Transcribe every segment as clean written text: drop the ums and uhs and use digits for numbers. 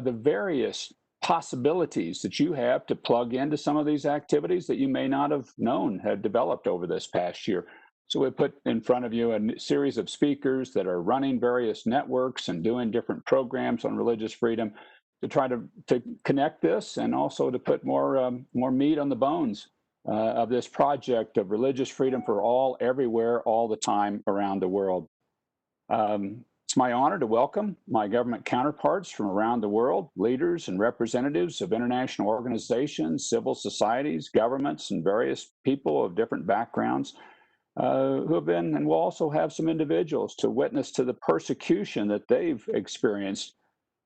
the various possibilities that you have to plug into some of these activities that you may not have known had developed over this past year. So we put in front of you a series of speakers that are running various networks and doing different programs on religious freedom to try to connect this and also to put more meat on the bones of this project of religious freedom for all, everywhere, all the time around the world. It's my honor to welcome my government counterparts from around the world, leaders and representatives of international organizations, civil societies, governments, and various people of different backgrounds who have been, and we'll also have some individuals to witness to the persecution that they've experienced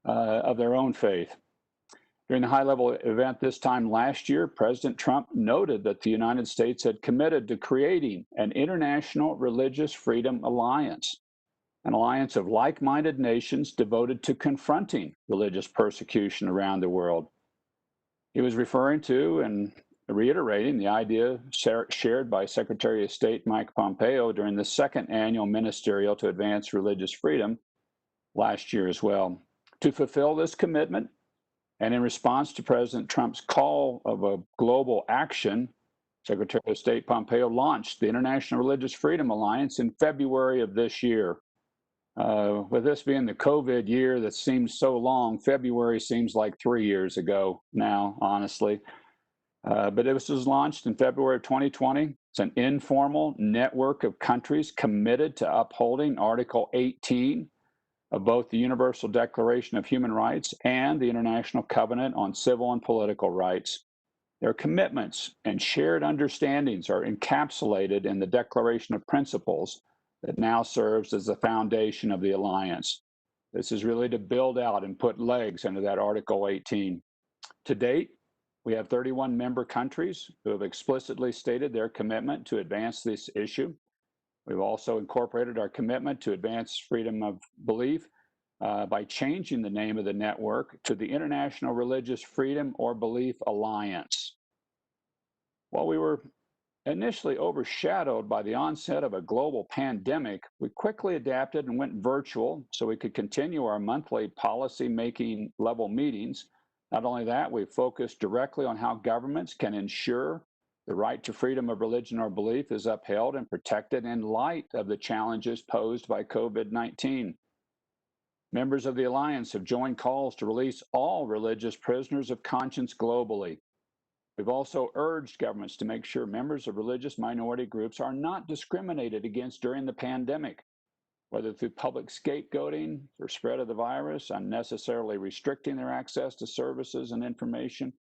of their own faith. During the high-level event this time last year, President Trump noted that the United States had committed to creating an international religious freedom alliance, an alliance of like-minded nations devoted to confronting religious persecution around the world. He was referring to and reiterating the idea shared by Secretary of State Mike Pompeo during the second annual Ministerial to Advance Religious Freedom last year as well. To fulfill this commitment, and in response to President Trump's call of a global action, Secretary of State Pompeo launched the International Religious Freedom Alliance in February of this year. With this being the COVID year that seems so long, February seems like 3 years ago now, honestly. But this was launched in February of 2020. It's an informal network of countries committed to upholding Article 18 of both the Universal Declaration of Human Rights and the International Covenant on Civil and Political Rights. Their commitments and shared understandings are encapsulated in the Declaration of Principles that now serves as the foundation of the alliance. This is really to build out and put legs into that Article 18. To date, we have 31 member countries who have explicitly stated their commitment to advance this issue. We've also incorporated our commitment to advance freedom of belief by changing the name of the network to the International Religious Freedom or Belief Alliance. While we were initially overshadowed by the onset of a global pandemic, we quickly adapted and went virtual so we could continue our monthly policy-making level meetings. Not only that, we focused directly on how governments can ensure the right to freedom of religion or belief is upheld and protected in light of the challenges posed by COVID-19. Members of the Alliance have joined calls to release all religious prisoners of conscience globally. We've also urged governments to make sure members of religious minority groups are not discriminated against during the pandemic, whether through public scapegoating for spread of the virus, unnecessarily restricting their access to services and information,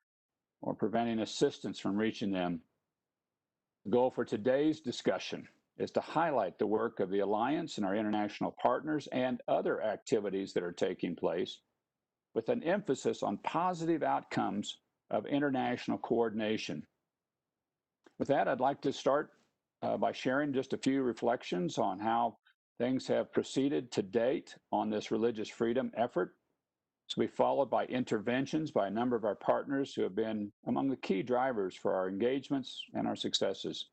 or preventing assistance from reaching them. The goal for today's discussion is to highlight the work of the Alliance and our international partners and other activities that are taking place, with an emphasis on positive outcomes of international coordination. With that, I'd like to start by sharing just a few reflections on how things have proceeded to date on this religious freedom effort. To be followed by interventions by a number of our partners who have been among the key drivers for our engagements and our successes.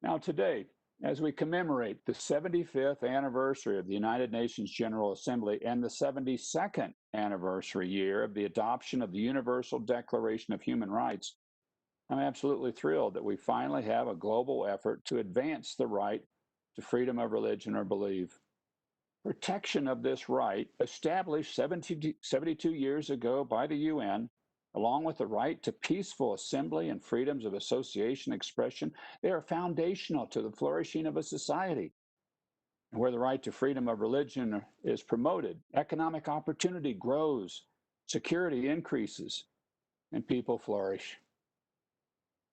Now today, as we commemorate the 75th anniversary of the United Nations General Assembly and the 72nd anniversary year of the adoption of the Universal Declaration of Human Rights, I'm absolutely thrilled that we finally have a global effort to advance the right to freedom of religion or belief. Protection of this right, established 72 years ago by the UN, along with the right to peaceful assembly and freedoms of association expression, they are foundational to the flourishing of a society. And where the right to freedom of religion is promoted, economic opportunity grows, security increases, and people flourish.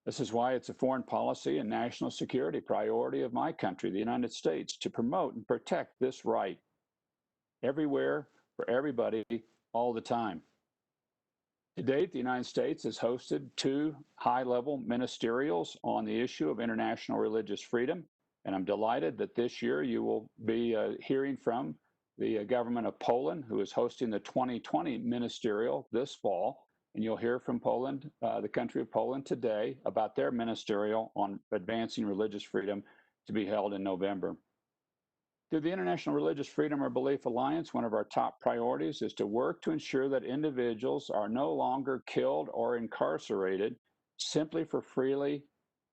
This is why it's a foreign policy and national security priority of my country, the United States, to promote and protect this right everywhere, for everybody, all the time. To date, the United States has hosted 2 high-level ministerials on the issue of international religious freedom, and I'm delighted that this year you will be hearing from the government of Poland, who is hosting the 2020 ministerial this fall. And you'll hear from Poland, the country of Poland today, about their ministerial on advancing religious freedom to be held in November. Through the International Religious Freedom or Belief Alliance, one of our top priorities is to work to ensure that individuals are no longer killed or incarcerated simply for freely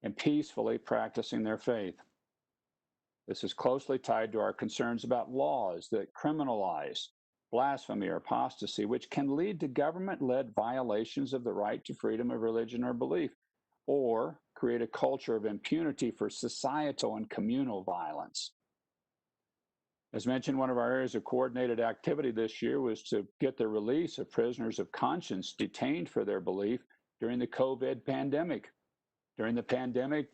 and peacefully practicing their faith. This is closely tied to our concerns about laws that criminalize blasphemy or apostasy, which can lead to government-led violations of the right to freedom of religion or belief, or create a culture of impunity for societal and communal violence. As mentioned, one of our areas of coordinated activity this year was to get the release of prisoners of conscience detained for their belief during the COVID pandemic. During the pandemic,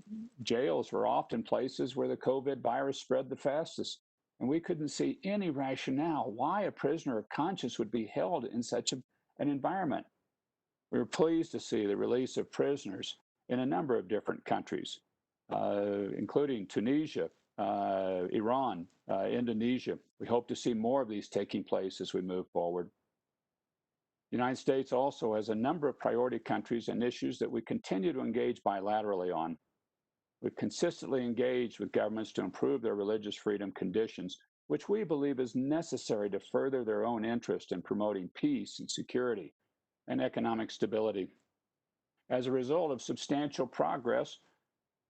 jails were often places where the COVID virus spread the fastest, and we couldn't see any rationale why a prisoner of conscience would be held in such an environment. We were pleased to see the release of prisoners in a number of different countries, including Tunisia, Iran, Indonesia. We hope to see more of these taking place as we move forward. The United States also has a number of priority countries and issues that we continue to engage bilaterally on. We've consistently engaged with governments to improve their religious freedom conditions, which we believe is necessary to further their own interest in promoting peace and security and economic stability. As a result of substantial progress,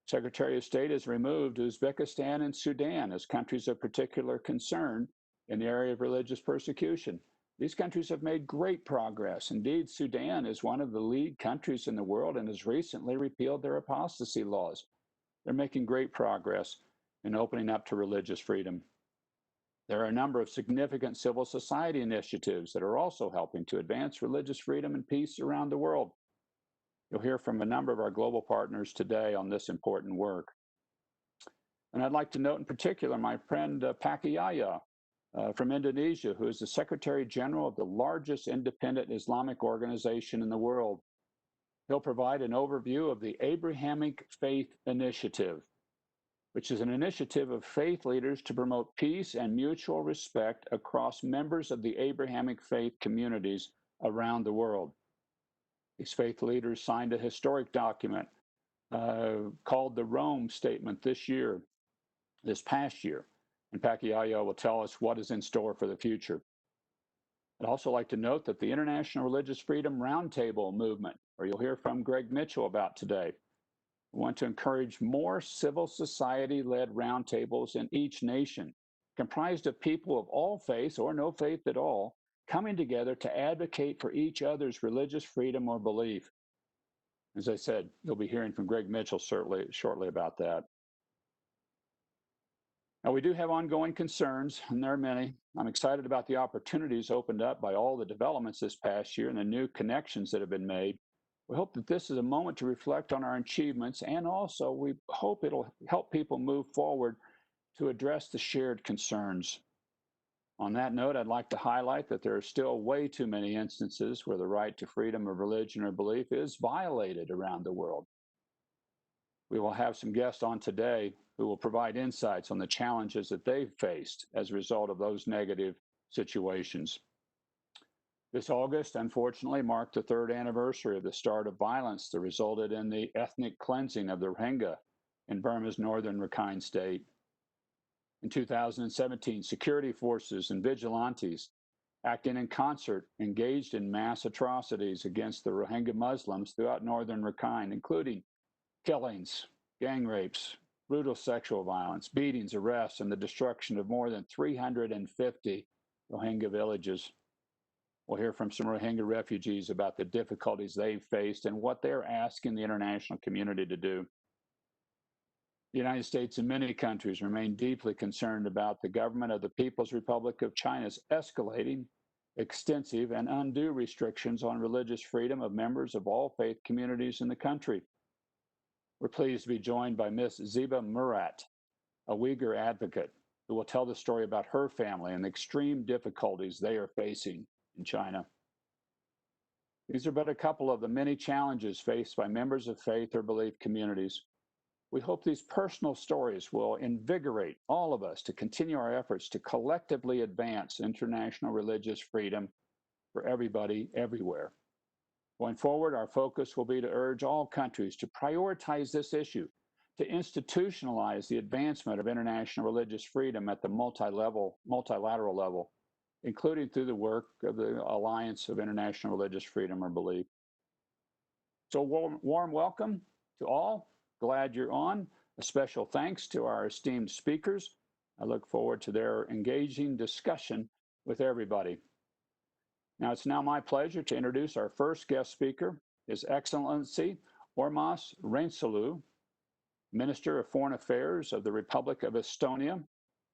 Secretary of State has removed Uzbekistan and Sudan as countries of particular concern in the area of religious persecution. These countries have made great progress. Indeed, Sudan is one of the lead countries in the world and has recently repealed their apostasy laws. They're making great progress in opening up to religious freedom. There are a number of significant civil society initiatives that are also helping to advance religious freedom and peace around the world. You'll hear from a number of our global partners today on this important work. And I'd like to note in particular my friend Yahya from Indonesia, who is the Secretary General of the largest independent Islamic organization in the world. He'll provide an overview of the Abrahamic Faith Initiative, which is an initiative of faith leaders to promote peace and mutual respect across members of the Abrahamic faith communities around the world. These faith leaders signed a historic document called the Rome Statement this past year, and Yahya will tell us what is in store for the future. I'd also like to note that the International Religious Freedom Roundtable movement, or you'll hear from Greg Mitchell about today, we want to encourage more civil society-led roundtables in each nation, comprised of people of all faiths or no faith at all, coming together to advocate for each other's religious freedom or belief. As I said, you'll be hearing from Greg Mitchell shortly about that. Now, we do have ongoing concerns, and there are many. I'm excited about the opportunities opened up by all the developments this past year and the new connections that have been made. We hope that this is a moment to reflect on our achievements, and also we hope it'll help people move forward to address the shared concerns. On that note, I'd like to highlight that there are still way too many instances where the right to freedom of religion or belief is violated around the world. We will have some guests on today who will provide insights on the challenges that they've faced as a result of those negative situations. This August, unfortunately, marked the third anniversary of the start of violence that resulted in the ethnic cleansing of the Rohingya in Burma's northern Rakhine state. In 2017, security forces and vigilantes, acting in concert, engaged in mass atrocities against the Rohingya Muslims throughout northern Rakhine, including killings, gang rapes, brutal sexual violence, beatings, arrests, and the destruction of more than 350 Rohingya villages. We'll hear from some Rohingya refugees about the difficulties they've faced and what they're asking the international community to do. The United States and many countries remain deeply concerned about the government of the People's Republic of China's escalating, extensive, and undue restrictions on religious freedom of members of all faith communities in the country. We're pleased to be joined by Ms. Ziba Murat, a Uyghur advocate, who will tell the story about her family and the extreme difficulties they are facing in China. These are but a couple of the many challenges faced by members of faith or belief communities. We hope these personal stories will invigorate all of us to continue our efforts to collectively advance international religious freedom for everybody, everywhere. Going forward, our focus will be to urge all countries to prioritize this issue, to institutionalize the advancement of international religious freedom at the multilateral level, including through the work of the Alliance of International Religious Freedom or Belief. So warm welcome to all. Glad you're on. A special thanks to our esteemed speakers. I look forward to their engaging discussion with everybody. Now, it's now my pleasure to introduce our first guest speaker, His Excellency Urmas Reinsalu, Minister of Foreign Affairs of the Republic of Estonia.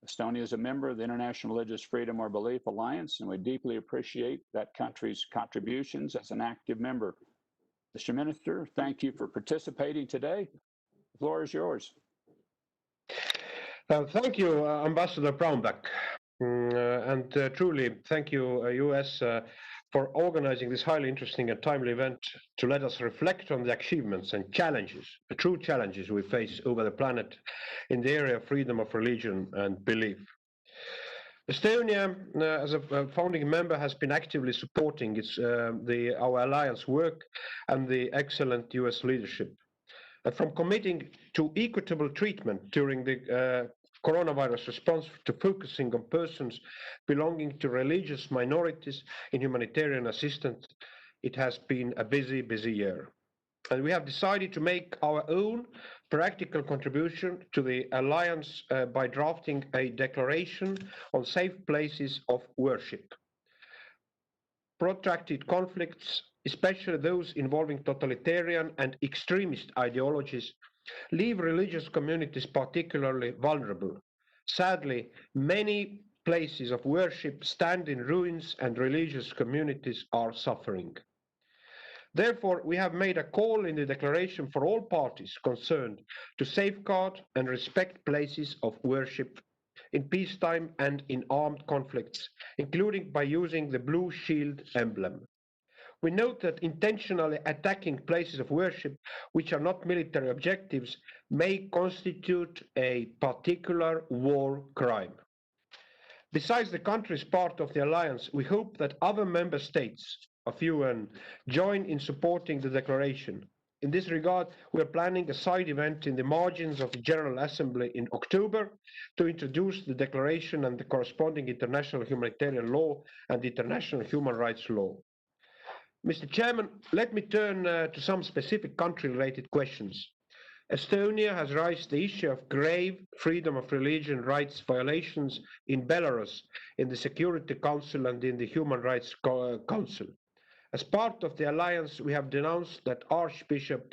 Estonia is a member of the International Religious Freedom or Belief Alliance, and we deeply appreciate that country's contributions as an active member. Mr. Minister, thank you for participating today. The floor is yours. Thank you, Ambassador Brownback. And truly, thank you, US, for organizing this highly interesting and timely event to let us reflect on the achievements and challenges, the true challenges we face over the planet in the area of freedom of religion and belief. Estonia, as a founding member, has been actively supporting our alliance work and the excellent US leadership. From committing to equitable treatment during the coronavirus response to focusing on persons belonging to religious minorities in humanitarian assistance, it has been a busy, busy year. And we have decided to make our own practical contribution to the alliance by drafting a declaration on safe places of worship. Protracted conflicts, especially those involving totalitarian and extremist ideologies, leave religious communities particularly vulnerable. Sadly, many places of worship stand in ruins and religious communities are suffering. Therefore, we have made a call in the declaration for all parties concerned to safeguard and respect places of worship in peacetime and in armed conflicts, including by using the blue shield emblem. We note that intentionally attacking places of worship which are not military objectives may constitute a particular war crime. Besides the countries part of the alliance, we hope that other member states of UN join in supporting the declaration. In this regard, we are planning a side event in the margins of the General Assembly in October to introduce the declaration and the corresponding international humanitarian law and international human rights law. Mr. Chairman, let me turn to some specific country-related questions. Estonia has raised the issue of grave freedom of religion rights violations in Belarus in the Security Council and in the Human Rights Council. As part of the alliance, we have denounced that Archbishop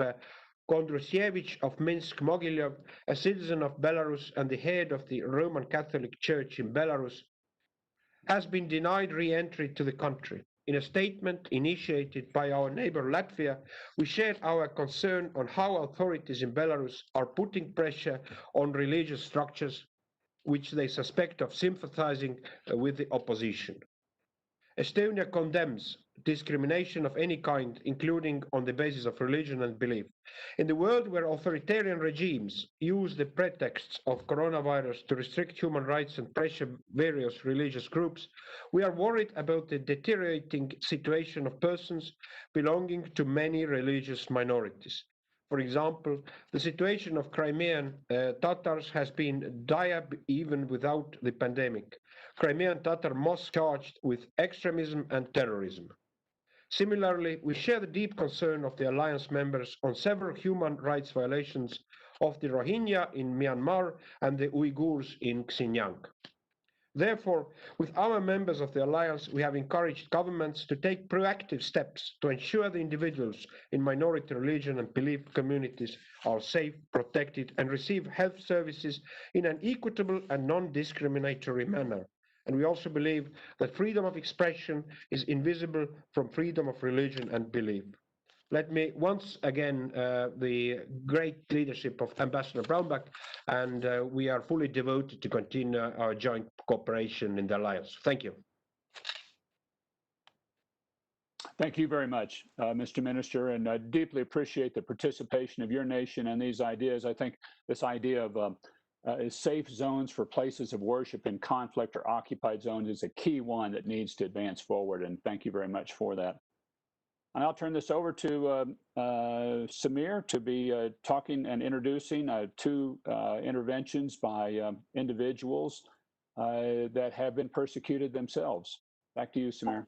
Kondrusiewicz of Minsk-Mogilev, a citizen of Belarus and the head of the Roman Catholic Church in Belarus, has been denied re-entry to the country. In a statement initiated by our neighbor Latvia, we shared our concern on how authorities in Belarus are putting pressure on religious structures which they suspect of sympathizing with the opposition. Estonia condemns discrimination of any kind, including on the basis of religion and belief. In the world where authoritarian regimes use the pretexts of coronavirus to restrict human rights and pressure various religious groups, we are worried about the deteriorating situation of persons belonging to many religious minorities. For example, the situation of Crimean Tatars has been dire even without the pandemic. Crimean Tatar mosques charged with extremism and terrorism. Similarly, we share the deep concern of the alliance members on several human rights violations of the Rohingya in Myanmar and the Uyghurs in Xinjiang. Therefore, with our members of the alliance, we have encouraged governments to take proactive steps to ensure the individuals in minority religion and belief communities are safe, protected, and receive health services in an equitable and non-discriminatory manner. And we also believe that freedom of expression is invisible from freedom of religion and belief. Let me once again the great leadership of Ambassador Brownback, and we are fully devoted to continue our joint cooperation in the alliance. Thank you. Thank you very much, Mr. Minister, and I deeply appreciate the participation of your nation in these ideas. I think this idea of safe zones for places of worship in conflict or occupied zones is a key one that needs to advance forward, and thank you very much for that. And I'll turn this over to Samir to be talking and introducing two interventions by individuals that have been persecuted themselves. Back to you, Samir.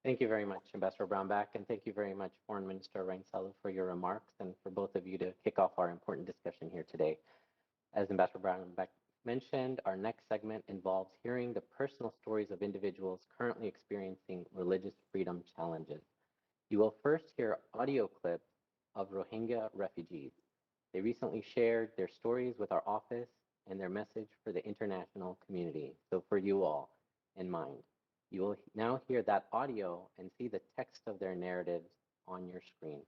Thank you very much, Ambassador Brownback, and thank you very much, Foreign Minister Rainsalo, for your remarks and for both of you to kick off our important discussion here today. As Ambassador Brownback mentioned, our next segment involves hearing the personal stories of individuals currently experiencing religious freedom challenges. You will first hear audio clips of Rohingya refugees. They recently shared their stories with our office and their message for the international community, so for you all in mind. You will now hear that audio and see the text of their narratives on your screen.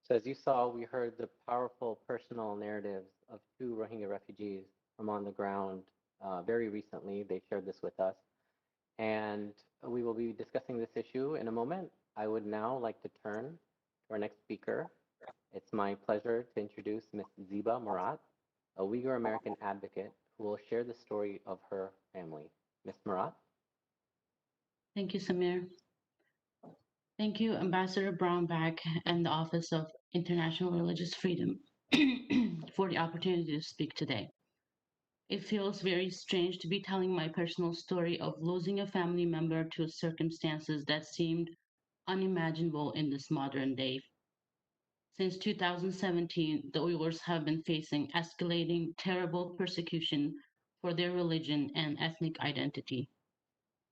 So as you saw, we heard the powerful personal narratives of two Rohingya refugees from on the ground very recently. They shared this with us. And we will be discussing this issue in a moment. I would now like to turn to our next speaker. It's my pleasure to introduce Ms. Ziba Murat, a Uyghur American advocate who will share the story of her family. Ms. Murat? Thank you, Samir. Thank you, Ambassador Brownback and the Office of International Religious Freedom for the opportunity to speak today. It feels very strange to be telling my personal story of losing a family member to circumstances that seemed unimaginable in this modern day. Since 2017, the Uyghurs have been facing escalating terrible persecution for their religion and ethnic identity.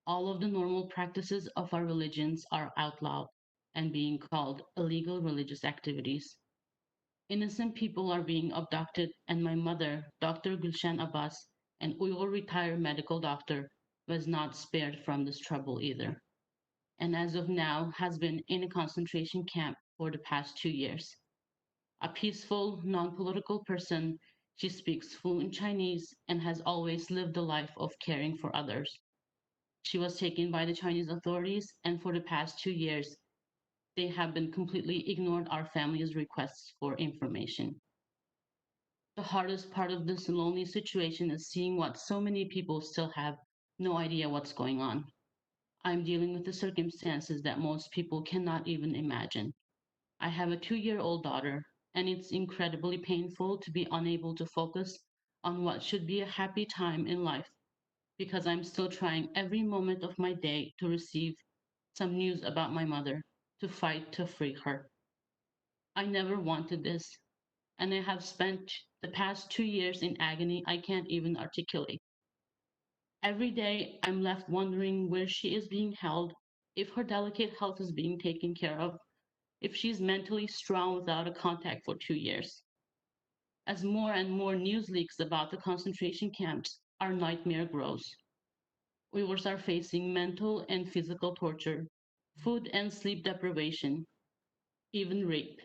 All of the normal practices of our religions are outlawed and being called illegal religious activities. Innocent people are being abducted, and my mother, Dr. Gulshan Abbas, an Uyghur retired medical doctor, was not spared from this trouble either, and as of now has been in a concentration camp for the past 2 years. A peaceful, non-political person, she speaks fluent Chinese and has always lived a life of caring for others. She was taken by the Chinese authorities, and for the past 2 years, they have been completely ignored our family's requests for information. The hardest part of this lonely situation is seeing what so many people still have no idea what's going on. I'm dealing with the circumstances that most people cannot even imagine. I have a 2-year-old daughter, and it's incredibly painful to be unable to focus on what should be a happy time in life because I'm still trying every moment of my day to receive some news about my mother, to fight to free her. I never wanted this, and I have spent the past 2 years in agony I can't even articulate. Every day, I'm left wondering where she is being held, if her delicate health is being taken care of, if she's mentally strong without a contact for 2 years. As more and more news leaks about the concentration camps, our nightmare grows. Uyghurs are facing mental and physical torture, food and sleep deprivation, even rape.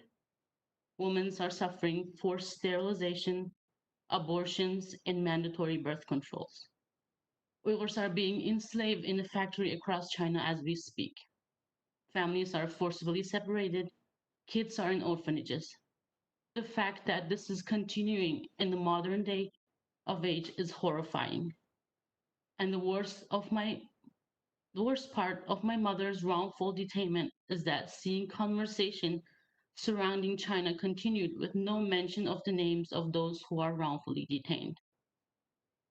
Women are suffering forced sterilization, abortions, and mandatory birth controls. Uyghurs are being enslaved in a factory across China as we speak. Families are forcibly separated, kids are in orphanages. The fact that this is continuing in the modern day of age is horrifying. And the worst part of my mother's wrongful detainment is that seeing conversation surrounding China continued with no mention of the names of those who are wrongfully detained.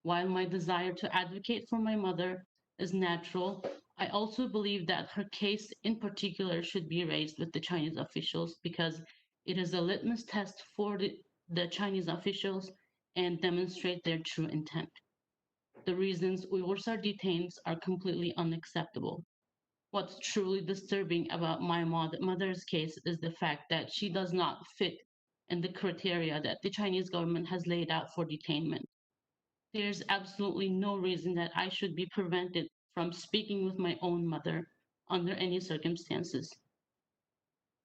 While my desire to advocate for my mother is natural, I also believe that her case in particular should be raised with the Chinese officials because it is a litmus test for the Chinese officials and demonstrate their true intent. The reasons Uyghurs are detained are completely unacceptable. What's truly disturbing about my mother's case is the fact that she does not fit in the criteria that the Chinese government has laid out for detainment. There's absolutely no reason that I should be prevented from speaking with my own mother under any circumstances.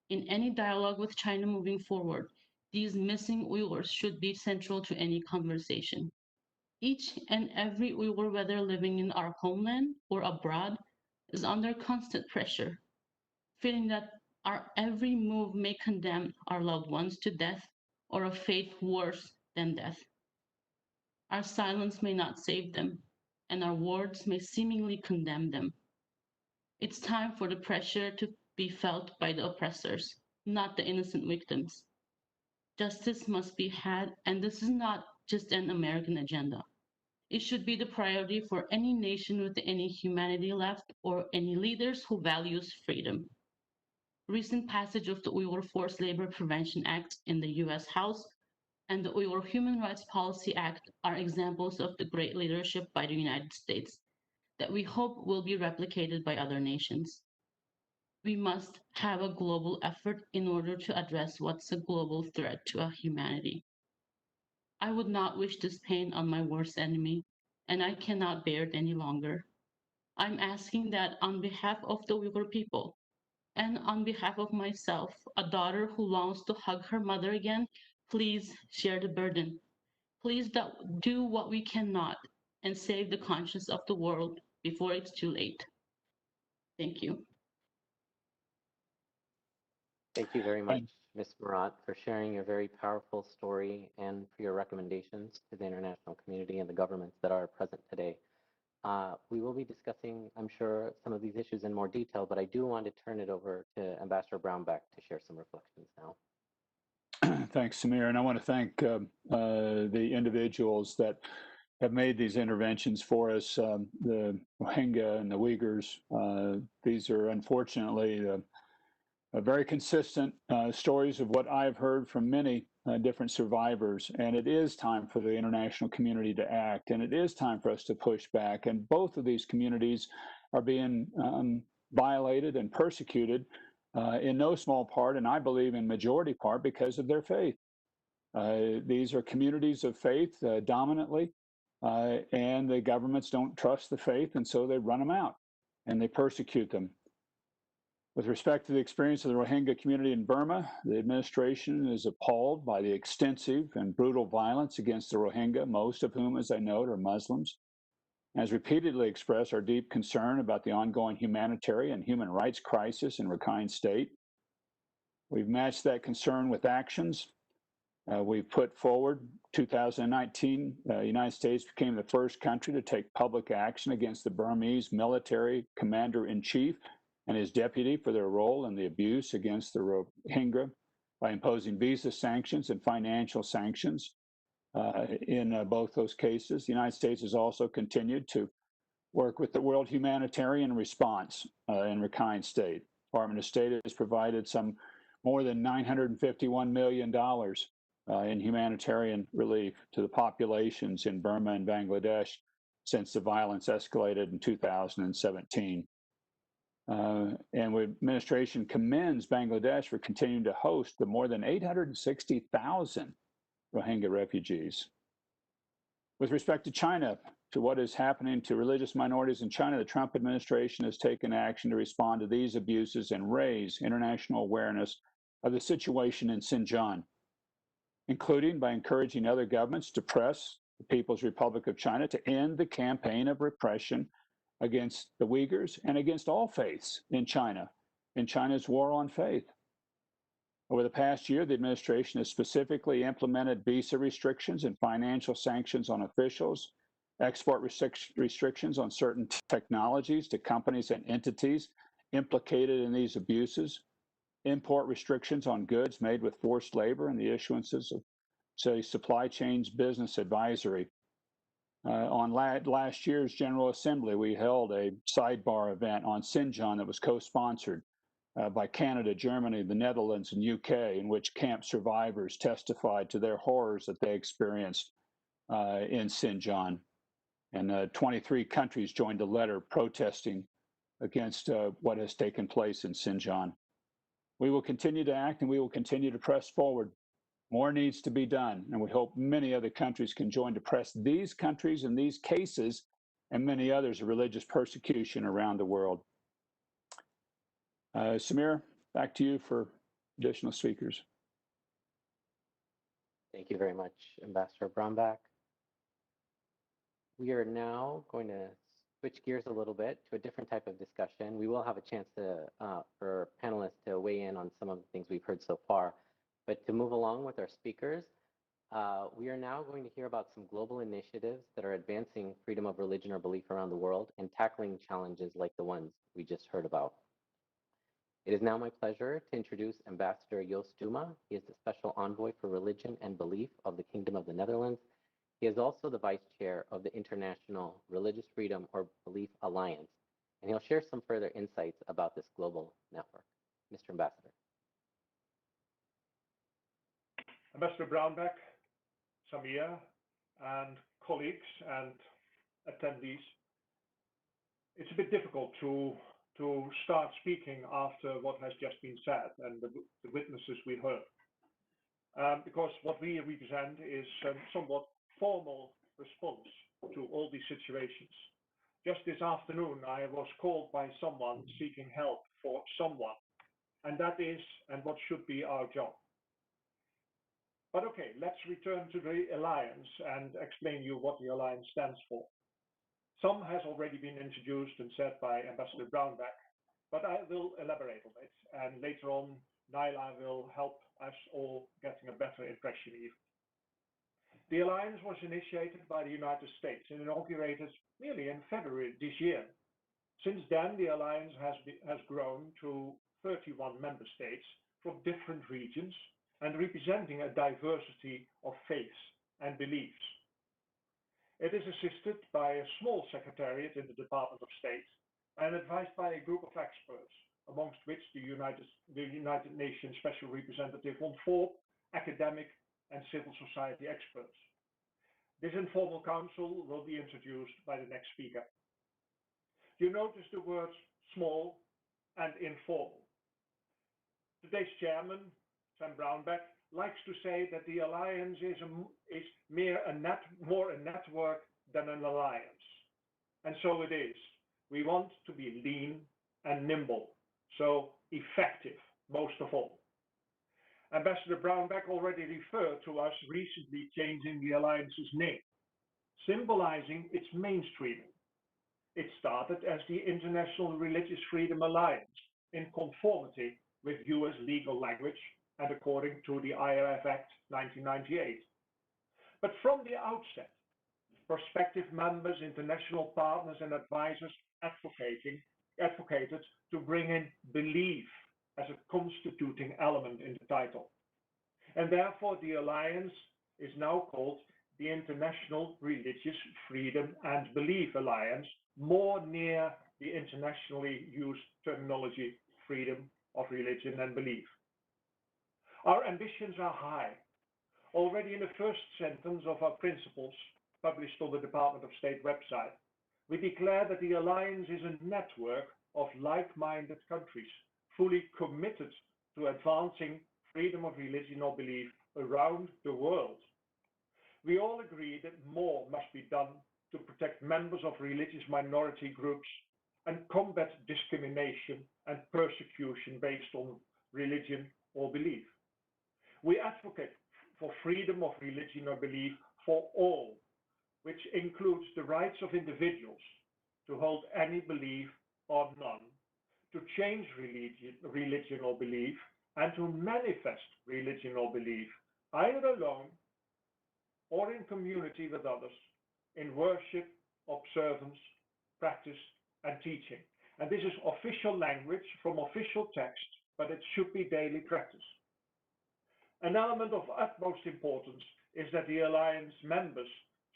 In any dialogue with China moving forward, these missing Uyghurs should be central to any conversation. Each and every Uyghur, whether living in our homeland or abroad, is under constant pressure, feeling that our every move may condemn our loved ones to death or a fate worse than death. Our silence may not save them, and our words may seemingly condemn them. It's time for the pressure to be felt by the oppressors, not the innocent victims. Justice must be had, and this is not just an American agenda. It should be the priority for any nation with any humanity left or any leaders who values freedom. Recent passage of the Uyghur Forced Labor Prevention Act in the US House and the Uyghur Human Rights Policy Act are examples of the great leadership by the United States that we hope will be replicated by other nations. We must have a global effort in order to address what's a global threat to our humanity. I would not wish this pain on my worst enemy, and I cannot bear it any longer. I'm asking that on behalf of the Uyghur people And on behalf of myself, a daughter who longs to hug her mother again, please share the burden. Please do what we cannot and save the conscience of the world before it's too late. Thank you. Thank you very much, Ms. Murat, for sharing your very powerful story and for your recommendations to the international community and the governments that are present today. We will be discussing, I'm sure, some of these issues in more detail, but I do want to turn it over to Ambassador Brownback to share some reflections now. Thanks, Samir. And I want to thank the individuals that have made these interventions for us, the Rohingya and the Uyghurs. These are unfortunately very consistent stories of what I've heard from many different survivors. And it is time for the international community to act, and it is time for us to push back. And both of these communities are being violated and persecuted in no small part, and I believe in majority part, because of their faith. These are communities of faith dominantly, and the governments don't trust the faith, and so they run them out and they persecute them. With respect to the experience of the Rohingya community in Burma, the administration is appalled by the extensive and brutal violence against the Rohingya, most of whom, as I note, are Muslims. Has repeatedly expressed our deep concern about the ongoing humanitarian and human rights crisis in Rakhine State. We've matched that concern with actions. We've put forward 2019, the United States became the first country to take public action against the Burmese military commander-in-chief and his deputy for their role in the abuse against the Rohingya by imposing visa sanctions and financial sanctions in both those cases. The United States has also continued to work with the World Humanitarian Response in Rakhine State. Department of State has provided some more than $951 million in humanitarian relief to the populations in Burma and Bangladesh since the violence escalated in 2017. And the administration commends Bangladesh for continuing to host the more than 860,000 Rohingya refugees. With respect to China, to what is happening to religious minorities in China, the Trump administration has taken action to respond to these abuses and raise international awareness of the situation in Xinjiang, including by encouraging other governments to press the People's Republic of China to end the campaign of repression against the Uyghurs and against all faiths in China's war on faith. Over the past year, the administration has specifically implemented visa restrictions and financial sanctions on officials, export restrictions on certain technologies to companies and entities implicated in these abuses, import restrictions on goods made with forced labor, and the issuances of, say, supply chains business advisory. On last year's General Assembly, we held a sidebar event on Xinjiang that was co-sponsored by Canada, Germany, the Netherlands, and UK, in which camp survivors testified to their horrors that they experienced in Xinjiang. And 23 countries joined a letter protesting against what has taken place in Xinjiang. We will continue to act, and we will continue to press forward. More needs to be done, and we hope many other countries can join to press these countries and these cases and many others of religious persecution around the world. Samir, back to you for additional speakers. Thank you very much, Ambassador Brownback. We are now going to switch gears a little bit to a different type of discussion. We will have a chance for panelists to weigh in on some of the things we've heard so far. But to move along with our speakers, we are now going to hear about some global initiatives that are advancing freedom of religion or belief around the world and tackling challenges like the ones we just heard about. It is now my pleasure to introduce Ambassador Joost Duma. He is the Special Envoy for Religion and Belief of the Kingdom of the Netherlands. He is also the Vice Chair of the International Religious Freedom or Belief Alliance, and he'll share some further insights about this global network. Mr. Ambassador. Ambassador Brownback, Samir, and colleagues and attendees. It's a bit difficult to start speaking after what has just been said and the witnesses we heard. Because what we represent is a somewhat formal response to all these situations. Just this afternoon, I was called by someone seeking help for someone And that is and what should be our job. But okay, let's return to the alliance and explain you what the alliance stands for. Some has already been introduced and said by Ambassador Brownback, but I will elaborate on it. And later on, Naila will help us all getting a better impression even. The alliance was initiated by the United States and inaugurated merely in February this year. Since then, the alliance has grown to 31 member states from different regions and representing a diversity of faiths and beliefs. It is assisted by a small secretariat in the Department of State and advised by a group of experts, amongst which the United Nations Special Representative on FORB, academic and civil society experts. This informal council will be introduced by the next speaker. You notice the words small and informal. Today's chairman, Sam Brownback, likes to say that the alliance is more a network than an alliance. And so it is. We want to be lean and nimble, so effective, most of all. Ambassador Brownback already referred to us recently changing the alliance's name, symbolizing its mainstreaming. It started as the International Religious Freedom Alliance in conformity with US legal language and according to the IRF Act 1998. But from the outset, prospective members, international partners and advisors advocated to bring in belief as a constituting element in the title. And therefore the alliance is now called the International Religious Freedom and Belief Alliance, more near the internationally used terminology freedom of religion and belief. Our ambitions are high. Already in the first sentence of our principles, published on the Department of State website, we declare that the alliance is a network of like-minded countries, fully committed to advancing freedom of religion or belief around the world. We all agree that more must be done to protect members of religious minority groups and combat discrimination and persecution based on religion or belief. We advocate for freedom of religion or belief for all, which includes the rights of individuals to hold any belief or none, to change religion or belief, and to manifest religion or belief, either alone or in community with others, in worship, observance, practice, and teaching. And this is official language from official text, but it should be daily practice. An element of utmost importance is that the alliance members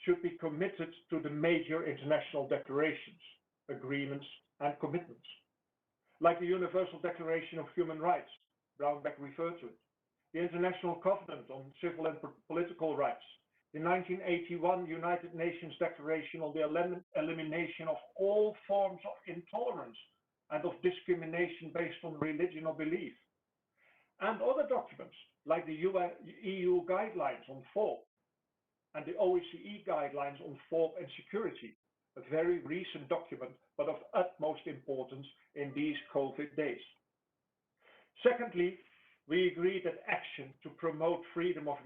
should be committed to the major international declarations, agreements, and commitments, like the Universal Declaration of Human Rights, Brownback referred to it, the International Covenant on Civil and Political Rights, the 1981 United Nations Declaration on the elimination of all forms of intolerance and of discrimination based on religion or belief, and other documents like the EU guidelines on FORB and the OECD guidelines on FORB and security, a very recent document, but of utmost importance in these COVID days. Secondly, we agree that action to promote freedom of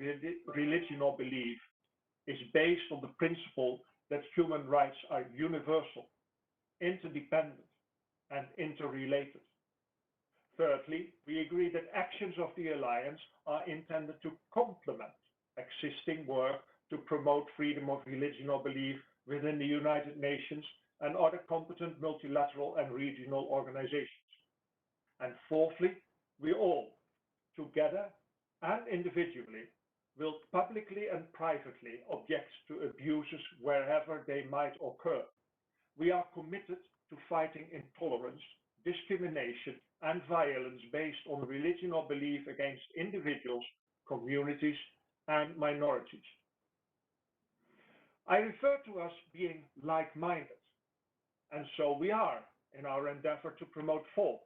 religion or belief is based on the principle that human rights are universal, interdependent, and interrelated. Thirdly, we agree that actions of the alliance are intended to complement existing work to promote freedom of religion or belief within the United Nations and other competent multilateral and regional organizations. And fourthly, we all, together and individually, will publicly and privately object to abuses wherever they might occur. We are committed to fighting intolerance, discrimination, and violence based on religion or belief against individuals, communities, and minorities. I refer to us being like-minded, and so we are in our endeavor to promote FORB,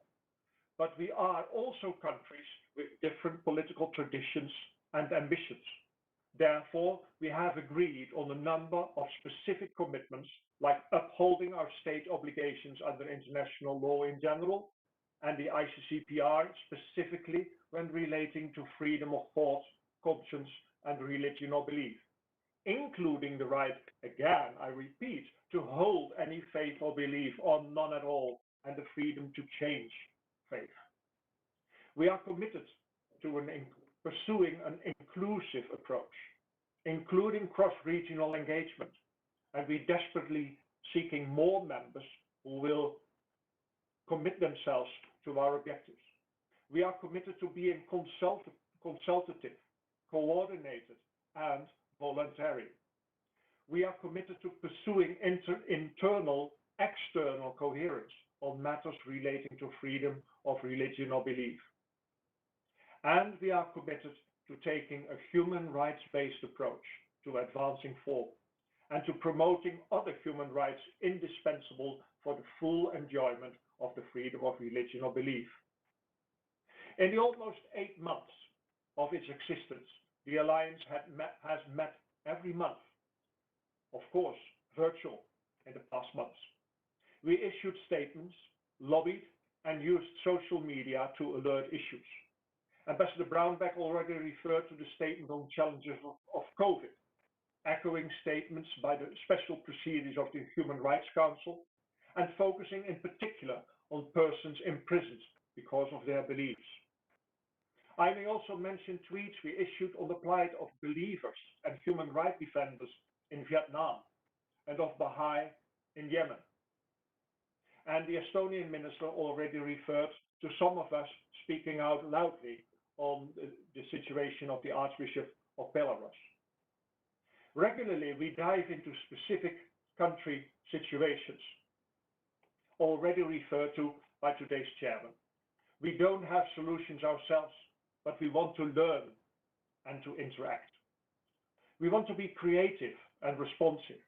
but we are also countries with different political traditions and ambitions. Therefore, we have agreed on a number of specific commitments, like upholding our state obligations under international law in general, and the ICCPR specifically when relating to freedom of thought, conscience, and religion or belief, including the right, again, I repeat, to hold any faith or belief or none at all, and the freedom to change faith. We are committed to pursuing an inclusive approach, including cross-regional engagement, and we desperately seeking more members who will commit themselves to our objectives. We are committed to being consultative, coordinated, and voluntary. We are committed to pursuing internal, external coherence on matters relating to freedom of religion or belief. And we are committed to taking a human rights-based approach to advancing forward and to promoting other human rights indispensable for the full enjoyment of the freedom of religion or belief. In the almost 8 months of its existence, the Alliance has met every month, of course, virtual in the past months. We issued statements, lobbied, and used social media to alert issues. Ambassador Brownback already referred to the statement on challenges of COVID, echoing statements by the special proceedings of the Human Rights Council, and focusing in particular on persons imprisoned because of their beliefs. I may also mention tweets we issued on the plight of believers and human rights defenders in Vietnam and of Baha'i in Yemen. And the Estonian minister already referred to some of us speaking out loudly on the situation of the Archbishop of Belarus. Regularly, we dive into specific country situations, already referred to by today's chairman. We don't have solutions ourselves, but we want to learn and to interact. We want to be creative and responsive,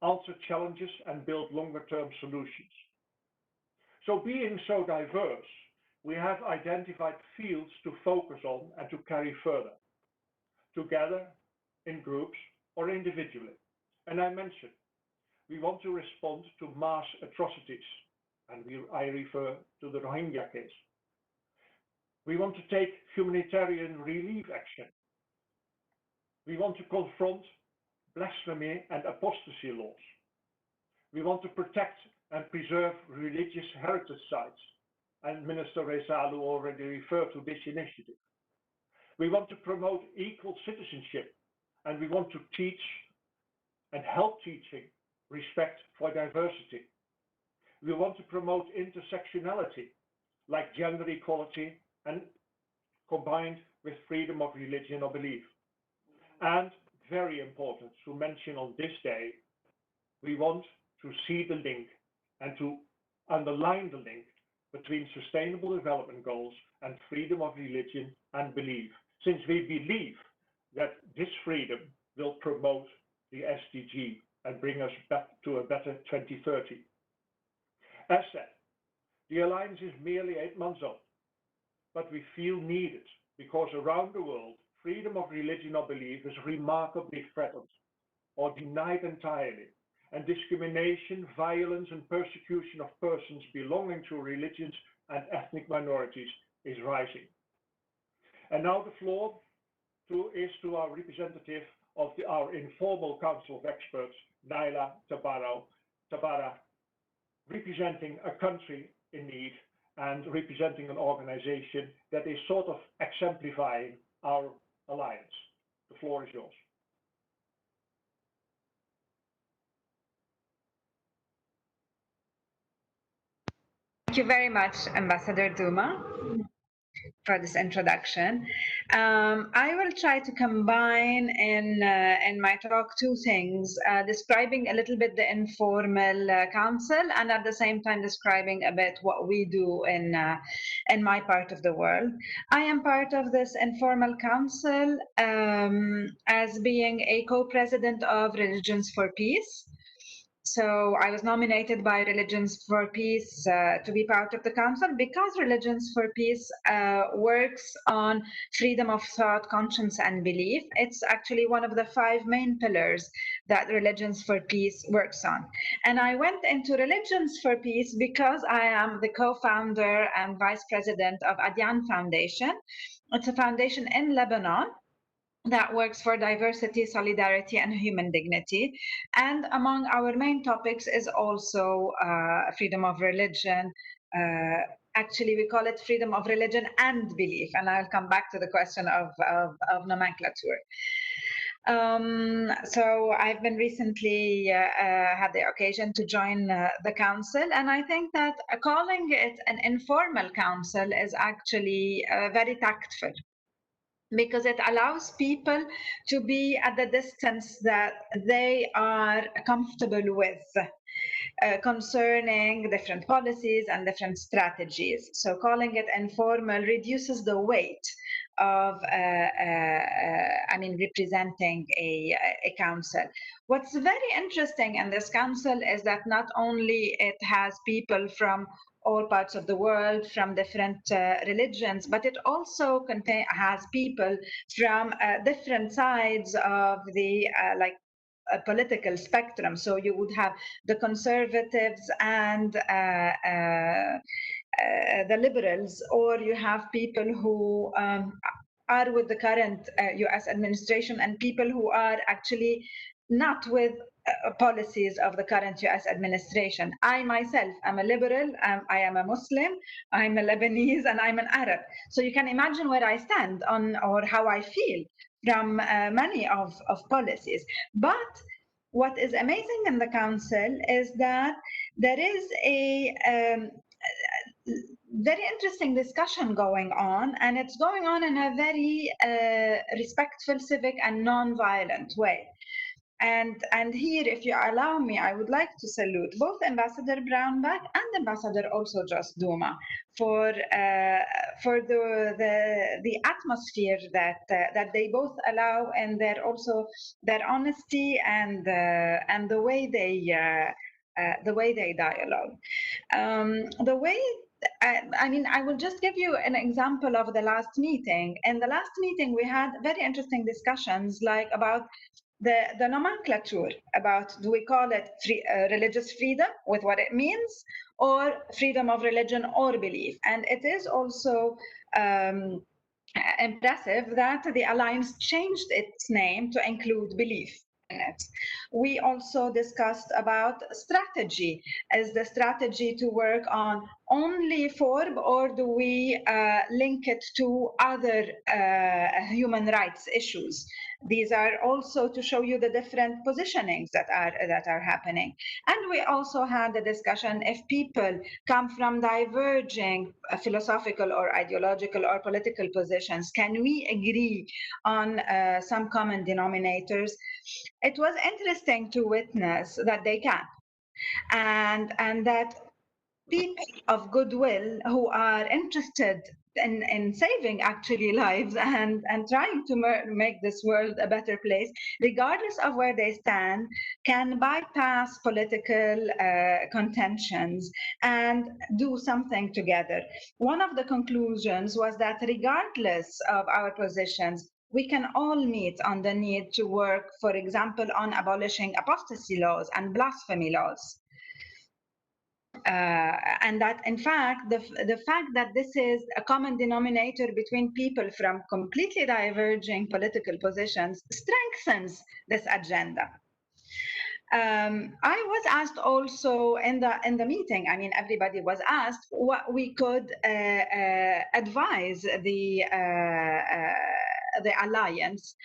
answer challenges and build longer-term solutions. So being so diverse, we have identified fields to focus on and to carry further, together, in groups, or individually. And I mentioned, we want to respond to mass atrocities, and I refer to the Rohingya case. We want to take humanitarian relief action. We want to confront blasphemy and apostasy laws. We want to protect and preserve religious heritage sites, and Minister Reisalu already referred to this initiative. We want to promote equal citizenship, and we want to teach and help teaching respect for diversity. We want to promote intersectionality, like gender equality, and combined with freedom of religion or belief. And very important to mention on this day, we want to see the link and to underline the link between Sustainable Development Goals and freedom of religion and belief, since we believe that this freedom will promote the SDG and bring us back to a better 2030. As said, the Alliance is merely 8 months old, but we feel needed because around the world, freedom of religion or belief is remarkably threatened or denied entirely, and discrimination, violence, and persecution of persons belonging to religions and ethnic minorities is rising. And now the floor is to our representative of our informal Council of Experts, Naila Tabara, representing a country in need and representing an organization that is sort of exemplifying our alliance. The floor is yours. Thank you very much, Ambassador Duma, for this introduction. I will try to combine in my talk 2 things, describing a little bit the informal council and at the same time describing a bit what we do in my part of the world. I am part of this informal council as being a co-president of Religions for Peace. So I was nominated by Religions for Peace to be part of the council because Religions for Peace works on freedom of thought, conscience, and belief. It's actually one of the 5 main pillars that Religions for Peace works on. And I went into Religions for Peace because I am the co-founder and vice president of Adyan Foundation. It's a foundation in Lebanon that works for diversity, solidarity, and human dignity. And among our main topics is also freedom of religion. Actually, we call it freedom of religion and belief. And I'll come back to the question of nomenclature. So I've been recently had the occasion to join the council, and I think that calling it an informal council is actually very tactful, because it allows people to be at the distance that they are comfortable with concerning different policies and different strategies. So calling it informal reduces the weight of, representing a council. What's very interesting in this council is that not only it has people from all parts of the world, from different religions, but it also has people from different sides of the a political spectrum. So you would have the conservatives and the liberals, or you have people who are with the current US administration and people who are actually not with policies of the current US administration. I myself am a liberal, I am a Muslim, I'm a Lebanese, and I'm an Arab. So you can imagine where I stand on, or how I feel from many of policies. But what is amazing in the council is that there is a very interesting discussion going on, and it's going on in a very respectful, civic, and non-violent way. And here, if you allow me, I would like to salute both Ambassador Brownback and Ambassador also Just Duma for the atmosphere that they both allow, and their honesty and the way they dialogue. I will just give you an example of the last meeting. In the last meeting, we had very interesting discussions, like about the nomenclature, about do we call it religious freedom with what it means, or freedom of religion or belief. And it is also impressive that the Alliance changed its name to include belief in it. We also discussed about strategy. Is the strategy to work on only FORB, or do we link it to other human rights issues? These are also to show you the different positionings that are happening. And we also had a discussion, if people come from diverging philosophical or ideological or political positions, can we agree on some common denominators? It was interesting to witness that they can, and that people of goodwill who are interested in saving actually lives and trying to make this world a better place, regardless of where they stand, can bypass political contentions and do something together. One of the conclusions was that regardless of our positions, we can all meet on the need to work, for example, on abolishing apostasy laws and blasphemy laws. And that, in fact, the fact that this is a common denominator between people from completely diverging political positions strengthens this agenda. I was asked also in the meeting, everybody was asked what we could advise the Alliance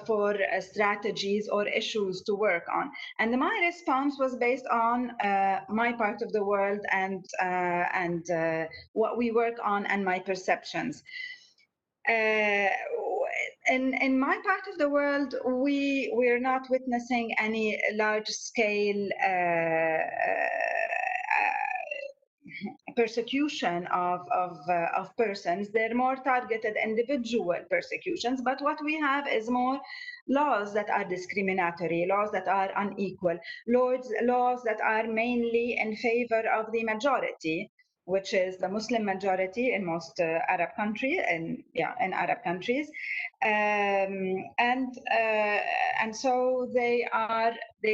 for strategies or issues to work on. And my response was based on my part of the world and what we work on and my perceptions. In my part of the world, we're not witnessing any large-scale persecution of persons. They're more targeted individual persecutions, but what we have is more laws that are discriminatory, laws that are unequal, laws that are mainly in favor of the majority, which is the Muslim majority in most Arab countries, in Arab countries, and so they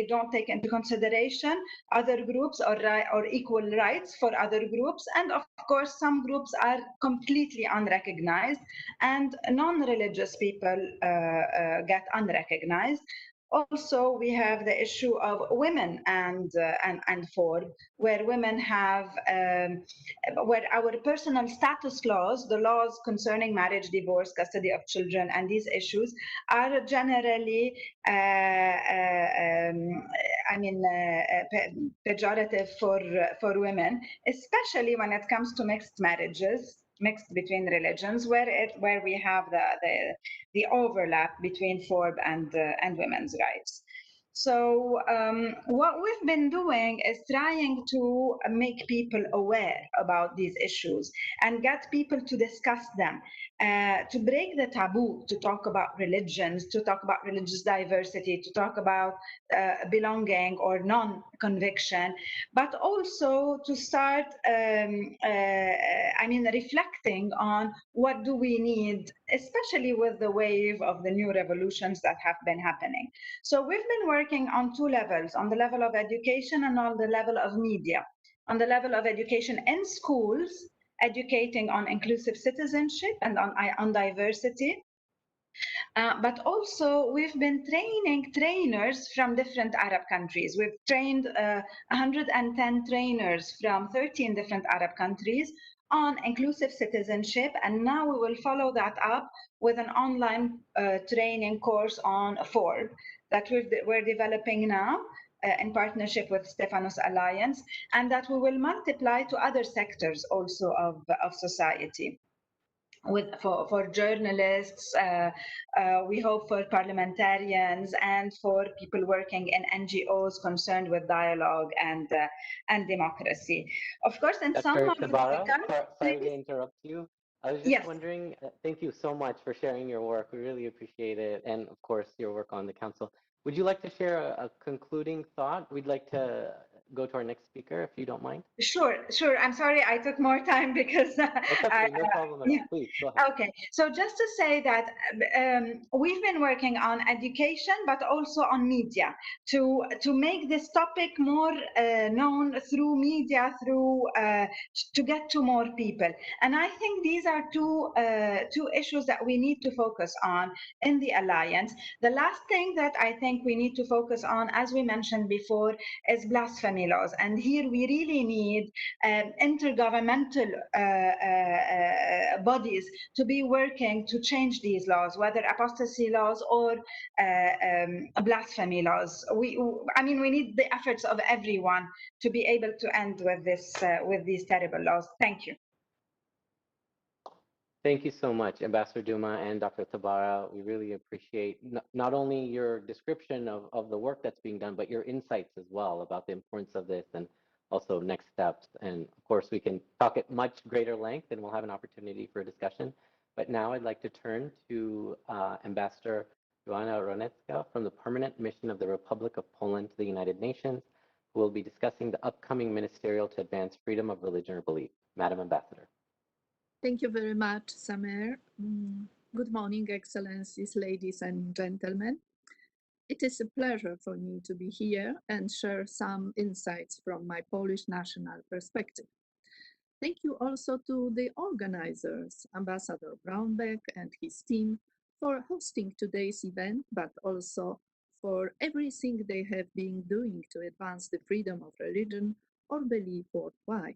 don't take into consideration other groups or equal rights for other groups, and of course some groups are completely unrecognized, and non-religious people get unrecognized. Also, we have the issue of women and FORB, where women have, where our personal status laws, the laws concerning marriage, divorce, custody of children, and these issues are generally, pejorative for women, especially when it comes to mixed marriages, mixed between religions, where we have the overlap between FORB and women's rights. So what we've been doing is trying to make people aware about these issues and get people to discuss them, to break the taboo, to talk about religions, to talk about religious diversity, to talk about belonging or non-conviction, but also to start, reflecting on what do we need, especially with the wave of the new revolutions that have been happening. So we've been working on two levels, on the level of education and on the level of media. On the level of education in schools, educating on inclusive citizenship and on diversity. But also we've been training trainers from different Arab countries. We've trained 110 trainers from 13 different Arab countries on inclusive citizenship, and now we will follow that up with an online training course on FORB that we're developing now in partnership with Stephanos Alliance, and that we will multiply to other sectors also of society. For journalists, we hope for parliamentarians and for people working in NGOs concerned with dialogue and democracy. Of course, in some of the countries... Sorry to interrupt you. I was just wondering, thank you so much for sharing your work. We really appreciate it. And of course, your work on the council. Would you like to share a concluding thought? We'd like to go to our next speaker, if you don't mind. Sure. I'm sorry I took more time because... That's okay, no problem at all. Please, go ahead. Okay, so just to say that we've been working on education, but also on media to make this topic more known through media, to get to more people. And I think these are two issues that we need to focus on in the Alliance. The last thing that I think we need to focus on, as we mentioned before, is blasphemy laws. And here we really need intergovernmental bodies to be working to change these laws, whether apostasy laws or blasphemy laws. We need the efforts of everyone to be able to end with these terrible laws. Thank you. Thank you so much, Ambassador Duma and Dr. Tabara. We really appreciate not only your description of the work that's being done, but your insights as well about the importance of this and also next steps. And of course, we can talk at much greater length and we'll have an opportunity for a discussion. But now I'd like to turn to Ambassador Joanna Ronecka from the Permanent Mission of the Republic of Poland to the United Nations, who will be discussing the upcoming ministerial to advance freedom of religion or belief. Madam Ambassador. Thank you very much, Samer. Good morning, Excellencies, ladies and gentlemen. It is a pleasure for me to be here and share some insights from my Polish national perspective. Thank you also to the organizers, Ambassador Brownback and his team, for hosting today's event, but also for everything they have been doing to advance the freedom of religion or belief worldwide.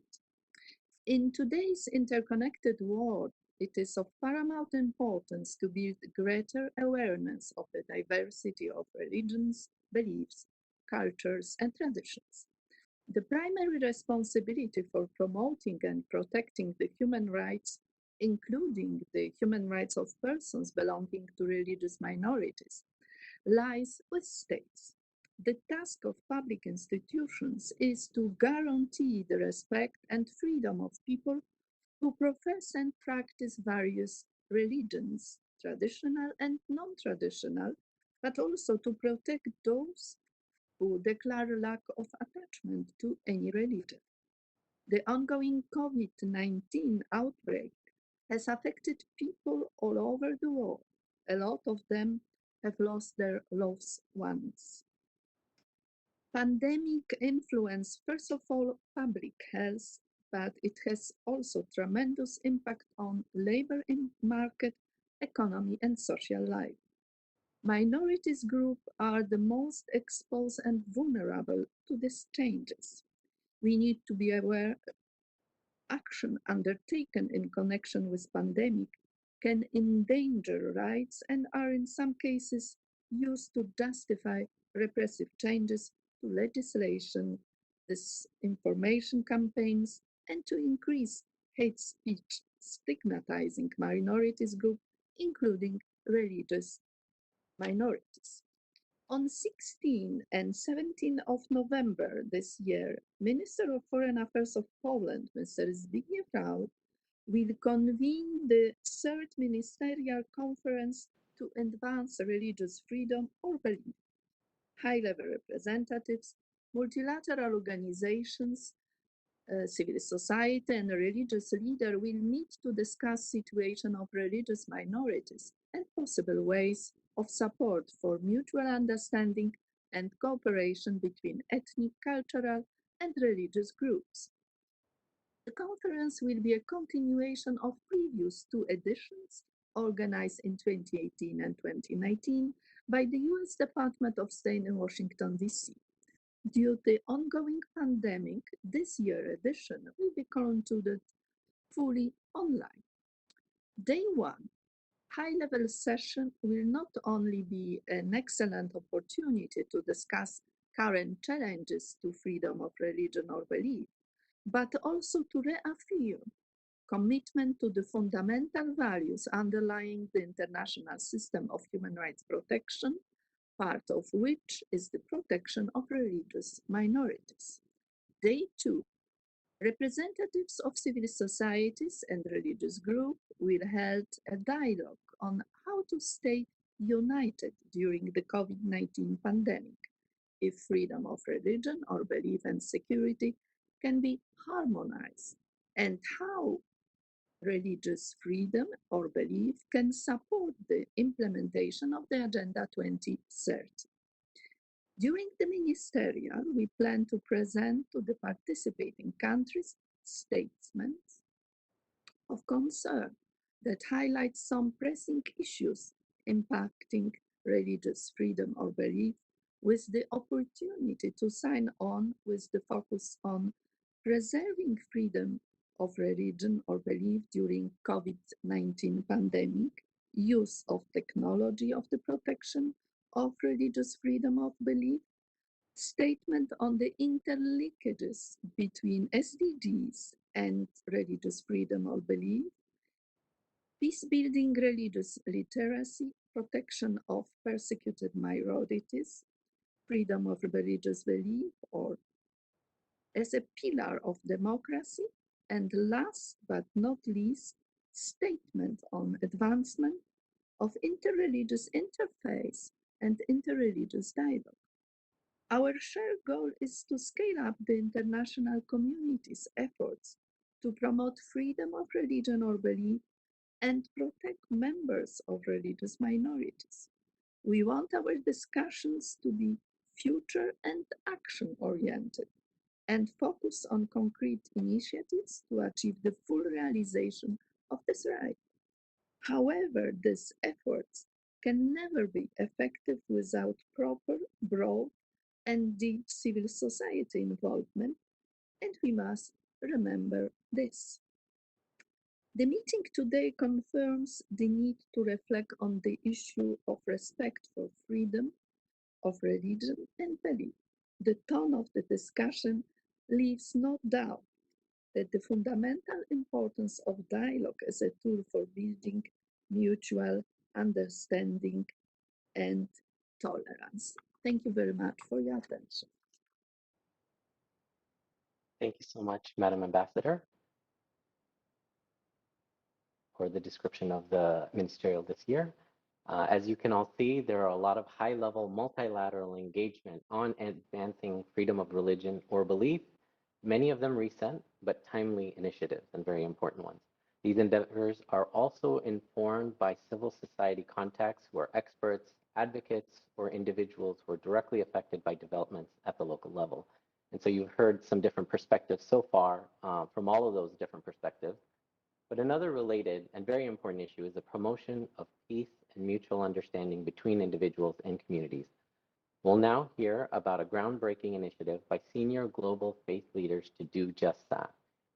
In today's interconnected world, it is of paramount importance to build greater awareness of the diversity of religions, beliefs, cultures, and traditions. The primary responsibility for promoting and protecting the human rights, including the human rights of persons belonging to religious minorities, lies with states. The task of public institutions is to guarantee the respect and freedom of people who profess and practice various religions, traditional and non-traditional, but also to protect those who declare lack of attachment to any religion. The ongoing COVID-19 outbreak has affected people all over the world. A lot of them have lost their loved ones. Pandemic influence, first of all, public health, but it has also tremendous impact on labor market, economy, and social life. Minorities groups are the most exposed and vulnerable to these changes. We need to be aware action undertaken in connection with pandemic can endanger rights and are in some cases used to justify repressive changes to legislation, disinformation campaigns, and to increase hate speech stigmatizing minorities groups, including religious minorities. On 16 and 17 of November this year, Minister of Foreign Affairs of Poland, Mr. Zbigniew Rau, will convene the third ministerial conference to advance religious freedom or belief. High-level representatives, multilateral organizations, civil society and religious leaders will meet to discuss situation of religious minorities and possible ways of support for mutual understanding and cooperation between ethnic, cultural, and religious groups. The conference will be a continuation of previous two editions organized in 2018 and 2019 by the US Department of State in Washington, D.C. Due to the ongoing pandemic, this year's edition will be conducted fully online. Day one, high-level session will not only be an excellent opportunity to discuss current challenges to freedom of religion or belief, but also to reaffirm commitment to the fundamental values underlying the international system of human rights protection, part of which is the protection of religious minorities. Day two, representatives of civil societies and religious groups will hold a dialogue on how to stay united during the COVID-19 pandemic, if freedom of religion or belief and security can be harmonized, and how religious freedom or belief can support the implementation of the Agenda 2030. During the ministerial, we plan to present to the participating countries statements of concern that highlight some pressing issues impacting religious freedom or belief, with the opportunity to sign on with the focus on preserving freedom of religion or belief during COVID-19 pandemic, use of technology of the protection of religious freedom of belief, statement on the interlinkages between SDGs and religious freedom or belief, peace building religious literacy, protection of persecuted minorities, freedom of religious belief or as a pillar of democracy, and last but not least, statement on advancement of interreligious interface and interreligious dialogue. Our shared goal is to scale up the international community's efforts to promote freedom of religion or belief and protect members of religious minorities. We want our discussions to be future and action oriented and focus on concrete initiatives to achieve the full realization of this right. However, these efforts can never be effective without proper, broad, and deep civil society involvement, and we must remember this. The meeting today confirms the need to reflect on the issue of respect for freedom of religion and belief. The tone of the discussion leaves no doubt that the fundamental importance of dialogue as a tool for building mutual understanding and tolerance. Thank you very much for your attention. Thank you so much, Madam Ambassador, for the description of the ministerial this year. As you can all see, there are a lot of high-level multilateral engagement on advancing freedom of religion or belief, many of them recent but timely initiatives and very important ones. These endeavors are also informed by civil society contacts who are experts, advocates, or individuals who are directly affected by developments at the local level. And so you've heard some different perspectives so far from all of those different perspectives. But another related and very important issue is the promotion of peace and mutual understanding between individuals and communities. We'll now hear about a groundbreaking initiative by senior global faith leaders to do just that.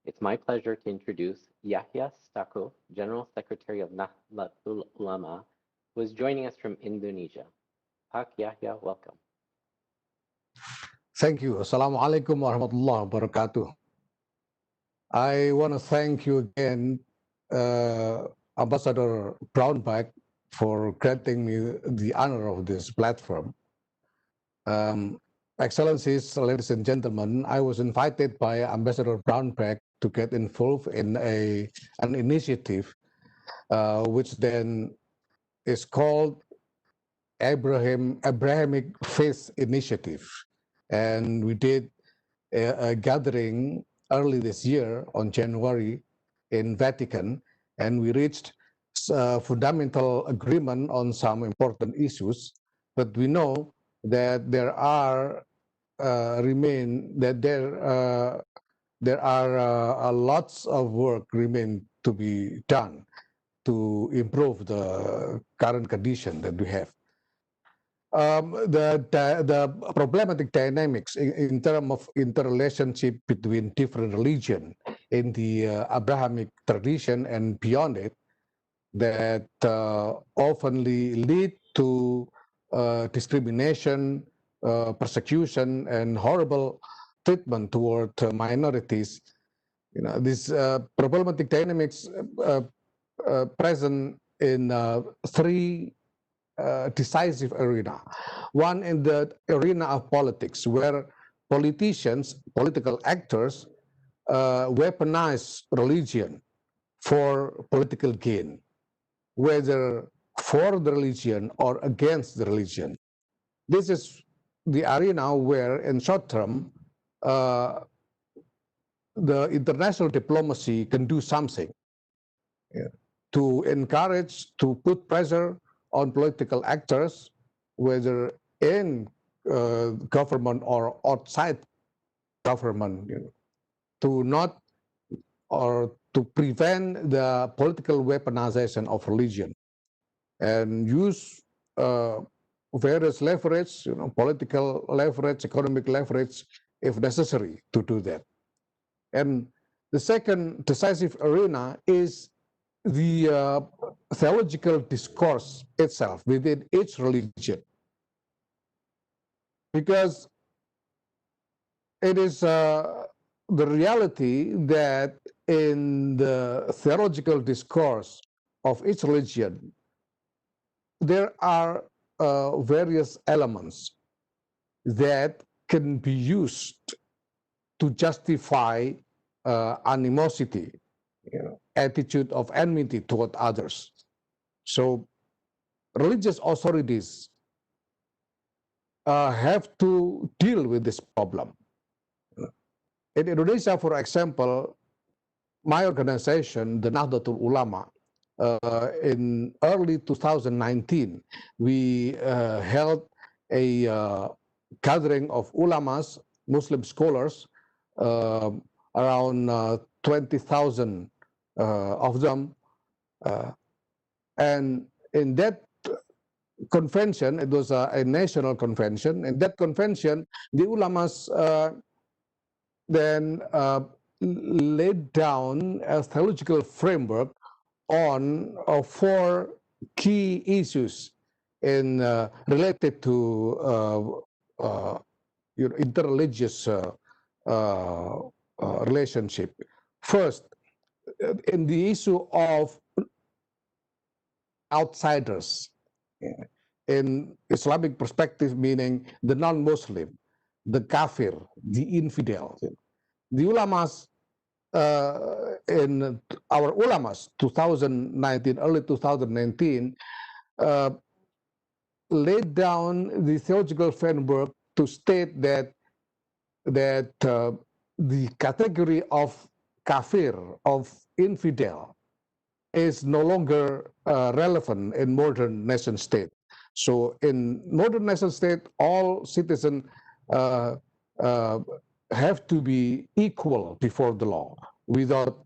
It's my pleasure to introduce Yahya Staquf, General Secretary of Nahdlatul Ulama, who is joining us from Indonesia. Pak Yahya, welcome. Thank you. Assalamualaikum warahmatullahi wabarakatuh. I want to thank you again, Ambassador Brownback, for granting me the honor of this platform. Excellencies, ladies and gentlemen, I was invited by Ambassador Brownback to get involved in an initiative which then is called Abrahamic Faith Initiative. And we did a gathering early this year on January in Vatican, and we reached fundamental agreement on some important issues. But we know that there are lots of work remain to be done to improve the current condition that we have. The problematic dynamics in terms of interrelationship between different religions in the Abrahamic tradition and beyond it that oftenly lead to discrimination, persecution, and horrible treatment toward minorities. You know, these problematic dynamics present in three decisive arena. One in the arena of politics, where politicians, political actors, weaponize religion for political gain, whether for the religion or against the religion. This is the arena where, in short term, the international diplomacy can do something to encourage, to put pressure on political actors, whether in government or outside government, to not or to prevent the political weaponization of religion, and use various leverage, political leverage, economic leverage, if necessary, to do that. And the second decisive arena is the theological discourse itself within each religion, because it is the reality that in the theological discourse of each religion, there are various elements that can be used to justify animosity, attitude of enmity toward others. So religious authorities have to deal with this problem. In Indonesia, for example, my organization, the Nahdlatul Ulama, in early 2019, we held a gathering of ulamas, Muslim scholars, around 20,000 of them. And in that convention, it was a national convention. In that convention, the ulamas then laid down a theological framework on 4 key issues in related to interreligious relationship. First, in the issue of outsiders, in Islamic perspective, meaning the non-Muslim, the kafir, the infidel. The ulamas, in our ulamas, 2019, early 2019, uh, laid down the theological framework to state that the category of kafir, of infidel, is no longer relevant in modern nation state. So in modern nation state, all citizens uh, uh, have to be equal before the law without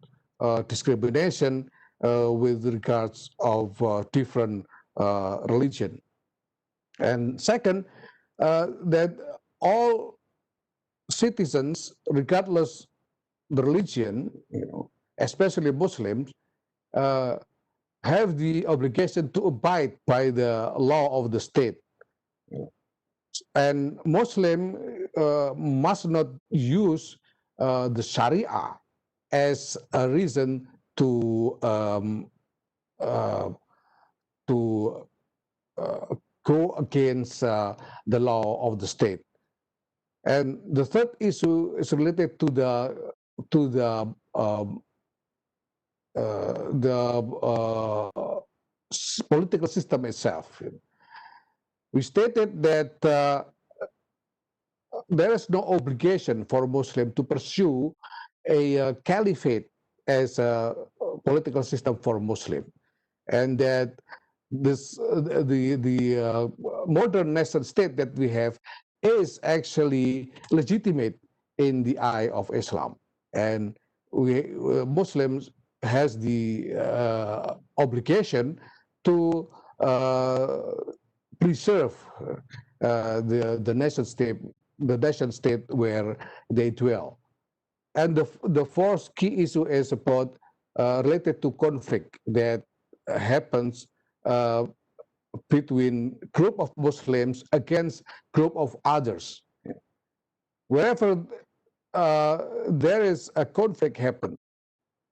discrimination with regards of different religion. And second, that all citizens, regardless the religion, especially Muslims, uh, have the obligation to abide by the law of the state. And Muslim must not use the Sharia as a reason to uh, to go against the law of the state. And the third issue is related to the political system itself. We stated that there is no obligation for Muslim to pursue a caliphate as a political system for Muslim, and that the modern nation state that we have is actually legitimate in the eye of Islam, and Muslims has the obligation to preserve the nation state where they dwell. And the fourth key issue is about related to conflict that happens between group of Muslims against group of others. Wherever there is a conflict happen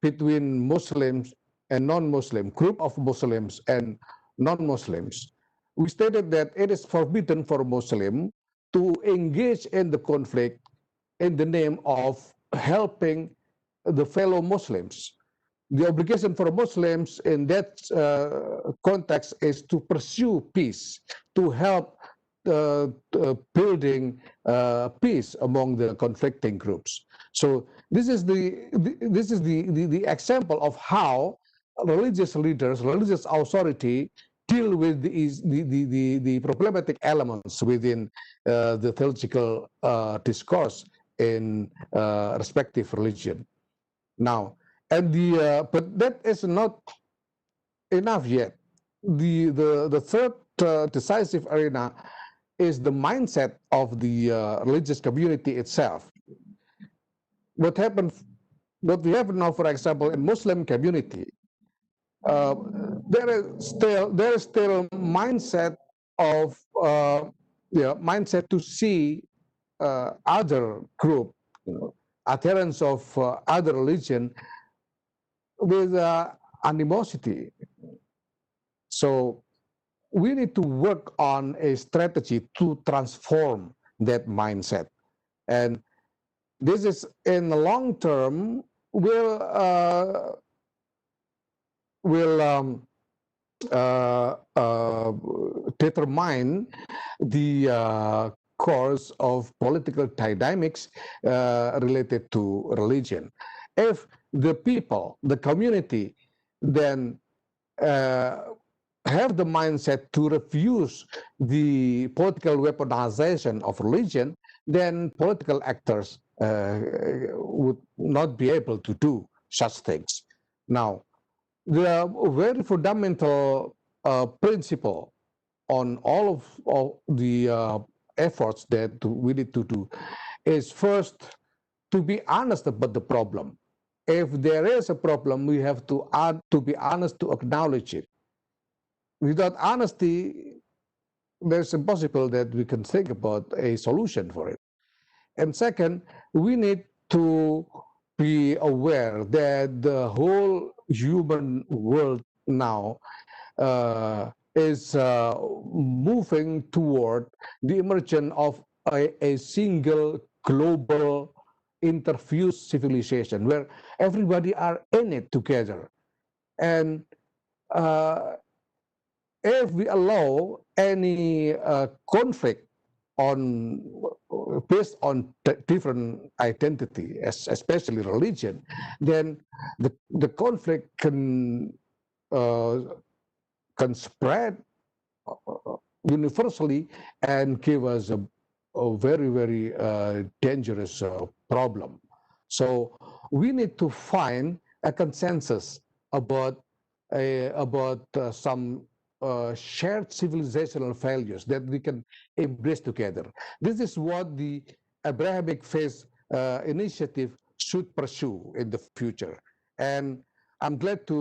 between Muslims and non-Muslim, group of Muslims and non-Muslims, we stated that it is forbidden for Muslim to engage in the conflict in the name of helping the fellow Muslims. The obligation for Muslims in that context is to pursue peace, to help building peace among the conflicting groups. So this is the example of how religious leaders, religious authority deal with the problematic elements within the theological discourse in respective religion. Now, and but that is not enough yet. The third decisive arena is the mindset of the religious community itself. What we have now, for example, in Muslim community, there is still mindset of mindset to see other group, adherents of other religion with animosity. So we need to work on a strategy to transform that mindset, and this is in the long term will determine the course of political dynamics related to religion. If the people, the community, then have the mindset to refuse the political weaponization of religion, then political actors would not be able to do such things. Now, the very fundamental principle on all of the efforts that we need to do is first to be honest about the problem. If there is a problem, we have to be honest to acknowledge it. Without honesty, it's impossible that we can think about a solution for it. And second, we need to be aware that the whole human world now is moving toward the emergence of a single global interfused civilization where everybody are in it together. And if we allow any conflict on based on different identity, especially religion, then the conflict can spread universally and give us a very, very dangerous problem. So we need to find a consensus about some shared civilizational values that we can embrace together. This is what the Abrahamic Faith Initiative should pursue in the future. And I'm glad to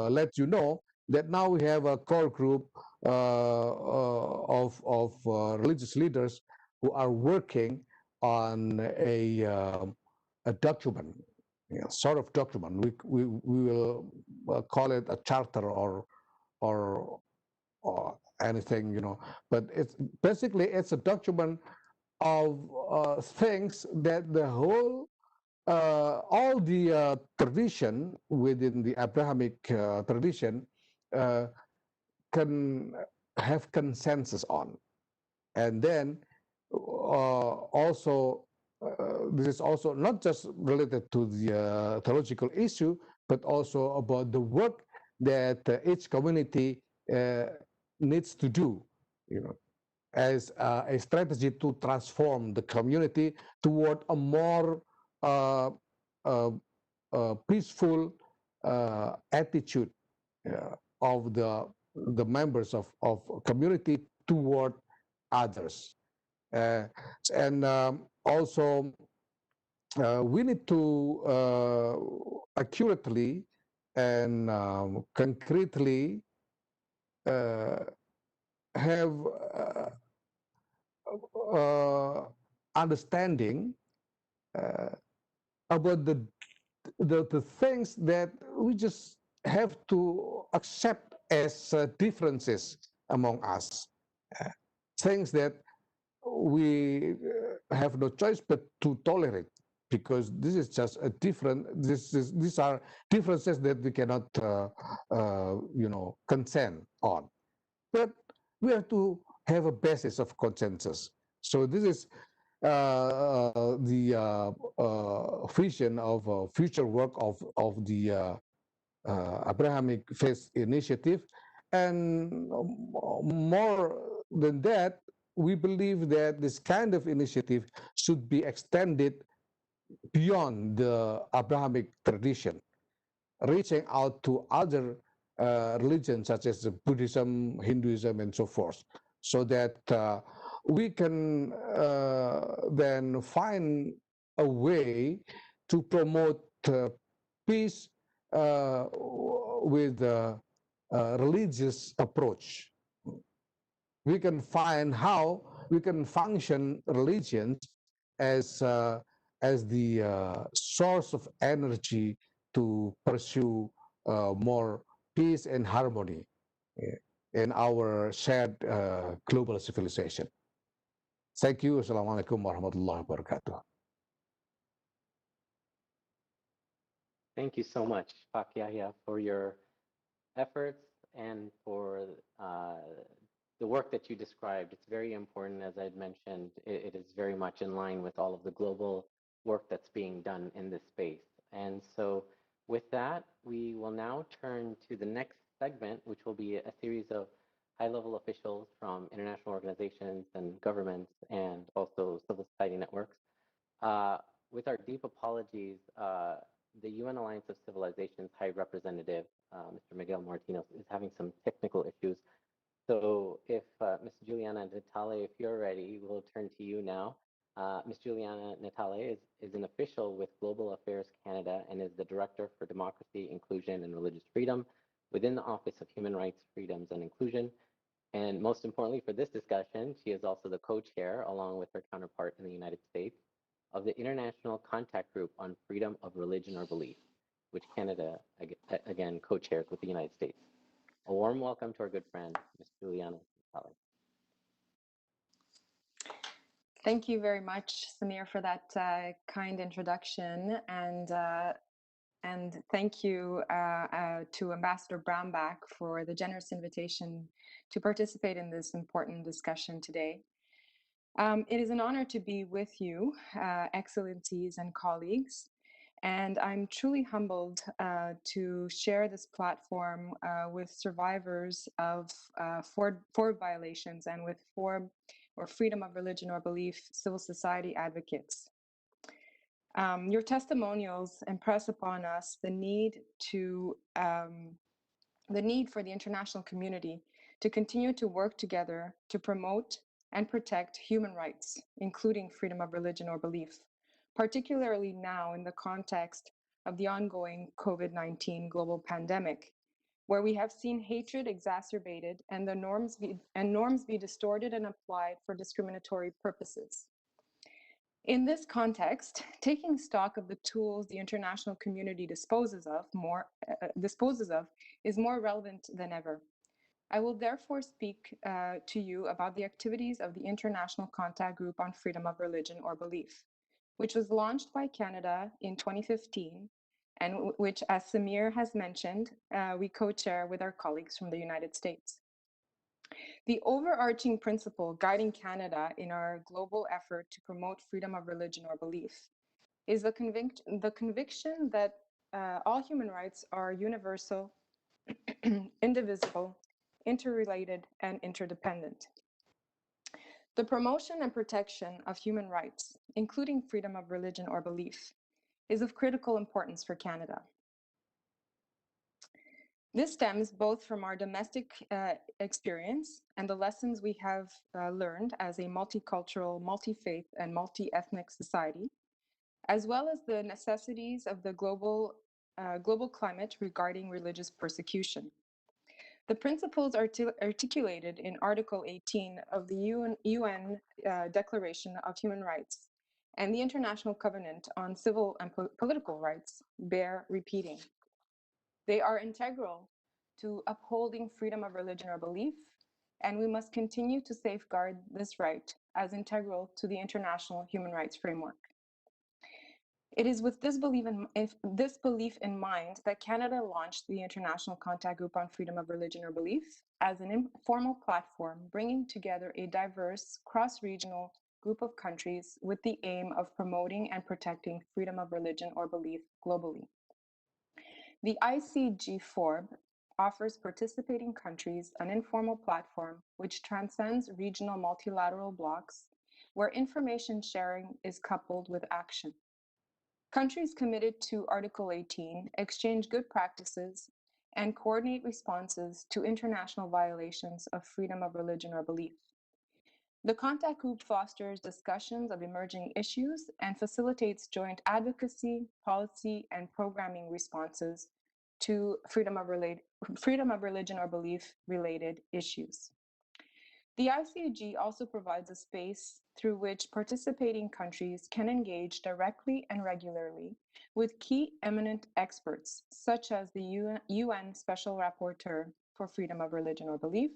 let you know that now we have a core group of religious leaders who are working on a document, sort of document. We will call it a charter or anything, but it's basically it's a document of things that the whole all the tradition within the Abrahamic tradition can have consensus on. And then also, this is also not just related to the theological issue, but also about the work that each community needs to do, as a strategy to transform the community toward a more peaceful attitude of the members of community toward others. And also, we need to accurately and concretely have understanding about the things that we just have to accept as differences among us, things that we have no choice but to tolerate, because this is just a different. These are differences that we cannot, consent on. But we have to have a basis of consensus. So this is the vision of future work of the Abrahamic Faith Initiative. And more than that, we believe that this kind of initiative should be extended beyond the Abrahamic tradition, reaching out to other religions such as Buddhism, Hinduism, and so forth, so that we can then find a way to promote peace with a religious approach. We can find how we can function religions as the source of energy to pursue more peace and harmony in our shared global civilization. Thank you. Assalamualaikum warahmatullahi wabarakatuh. Thank you so much, Pak Yahya, for your efforts and for the work that you described. It's very important, as I'd mentioned. It is very much in line with all of the global work that's being done in this space. And so with that, we will now turn to the next segment, which will be a series of high-level officials from international organizations and governments and also civil society networks. With our deep apologies, the UN Alliance of Civilizations High Representative, Mr. Miguel Martinez, is having some technical issues. So if Ms. Juliana Natale, if you're ready, we'll turn to you now. Ms. Juliana Natale is an official with Global Affairs Canada and is the Director for Democracy, Inclusion, and Religious Freedom within the Office of Human Rights, Freedoms, and Inclusion. And most importantly for this discussion, she is also the co-chair, along with her counterpart in the United States, of the International Contact Group on Freedom of Religion or Belief, which Canada, again, co-chairs with the United States. A warm welcome to our good friend, Ms. Juliana Natale. Thank you very much, Samir, for that kind introduction. And and thank you to Ambassador Brownback for the generous invitation to participate in this important discussion today. It is an honor to be with you, Excellencies and colleagues, and I'm truly humbled to share this platform with survivors of Ford violations and with freedom of religion or belief civil society advocates. Your testimonials impress upon us the need for the international community to continue to work together to promote and protect human rights, including freedom of religion or belief, particularly now in the context of the ongoing COVID-19 global pandemic, where we have seen hatred exacerbated and the norms be distorted and applied for discriminatory purposes. In this context, taking stock of the tools the international community disposes of is more relevant than ever. I will therefore speak to you about the activities of the International Contact Group on Freedom of Religion or Belief, which was launched by Canada in 2015, and which, as Samir has mentioned, we co-chair with our colleagues from the United States. The overarching principle guiding Canada in our global effort to promote freedom of religion or belief is the conviction that all human rights are universal, indivisible, interrelated, and interdependent. The promotion and protection of human rights, including freedom of religion or belief, is of critical importance for Canada. This stems both from our domestic experience and the lessons we have learned as a multicultural, multi-faith, and multi-ethnic society, as well as the necessities of the global climate regarding religious persecution. The principles articulated in Article 18 of the UN Declaration of Human Rights and the International Covenant on Civil and Political Rights bear repeating. They are integral to upholding freedom of religion or belief, and we must continue to safeguard this right as integral to the international human rights framework. It is with this belief in mind that Canada launched the International Contact Group on Freedom of Religion or Belief as an informal platform bringing together a diverse, cross-regional group of countries with the aim of promoting and protecting freedom of religion or belief globally. The ICG-FORB offers participating countries an informal platform which transcends regional multilateral blocks, where information sharing is coupled with action. Countries committed to Article 18 exchange good practices and coordinate responses to international violations of freedom of religion or belief. The contact group fosters discussions of emerging issues and facilitates joint advocacy, policy, and programming responses to freedom of religion or belief related issues. The ICG also provides a space through which participating countries can engage directly and regularly with key eminent experts, such as the UN Special Rapporteur for Freedom of Religion or Belief,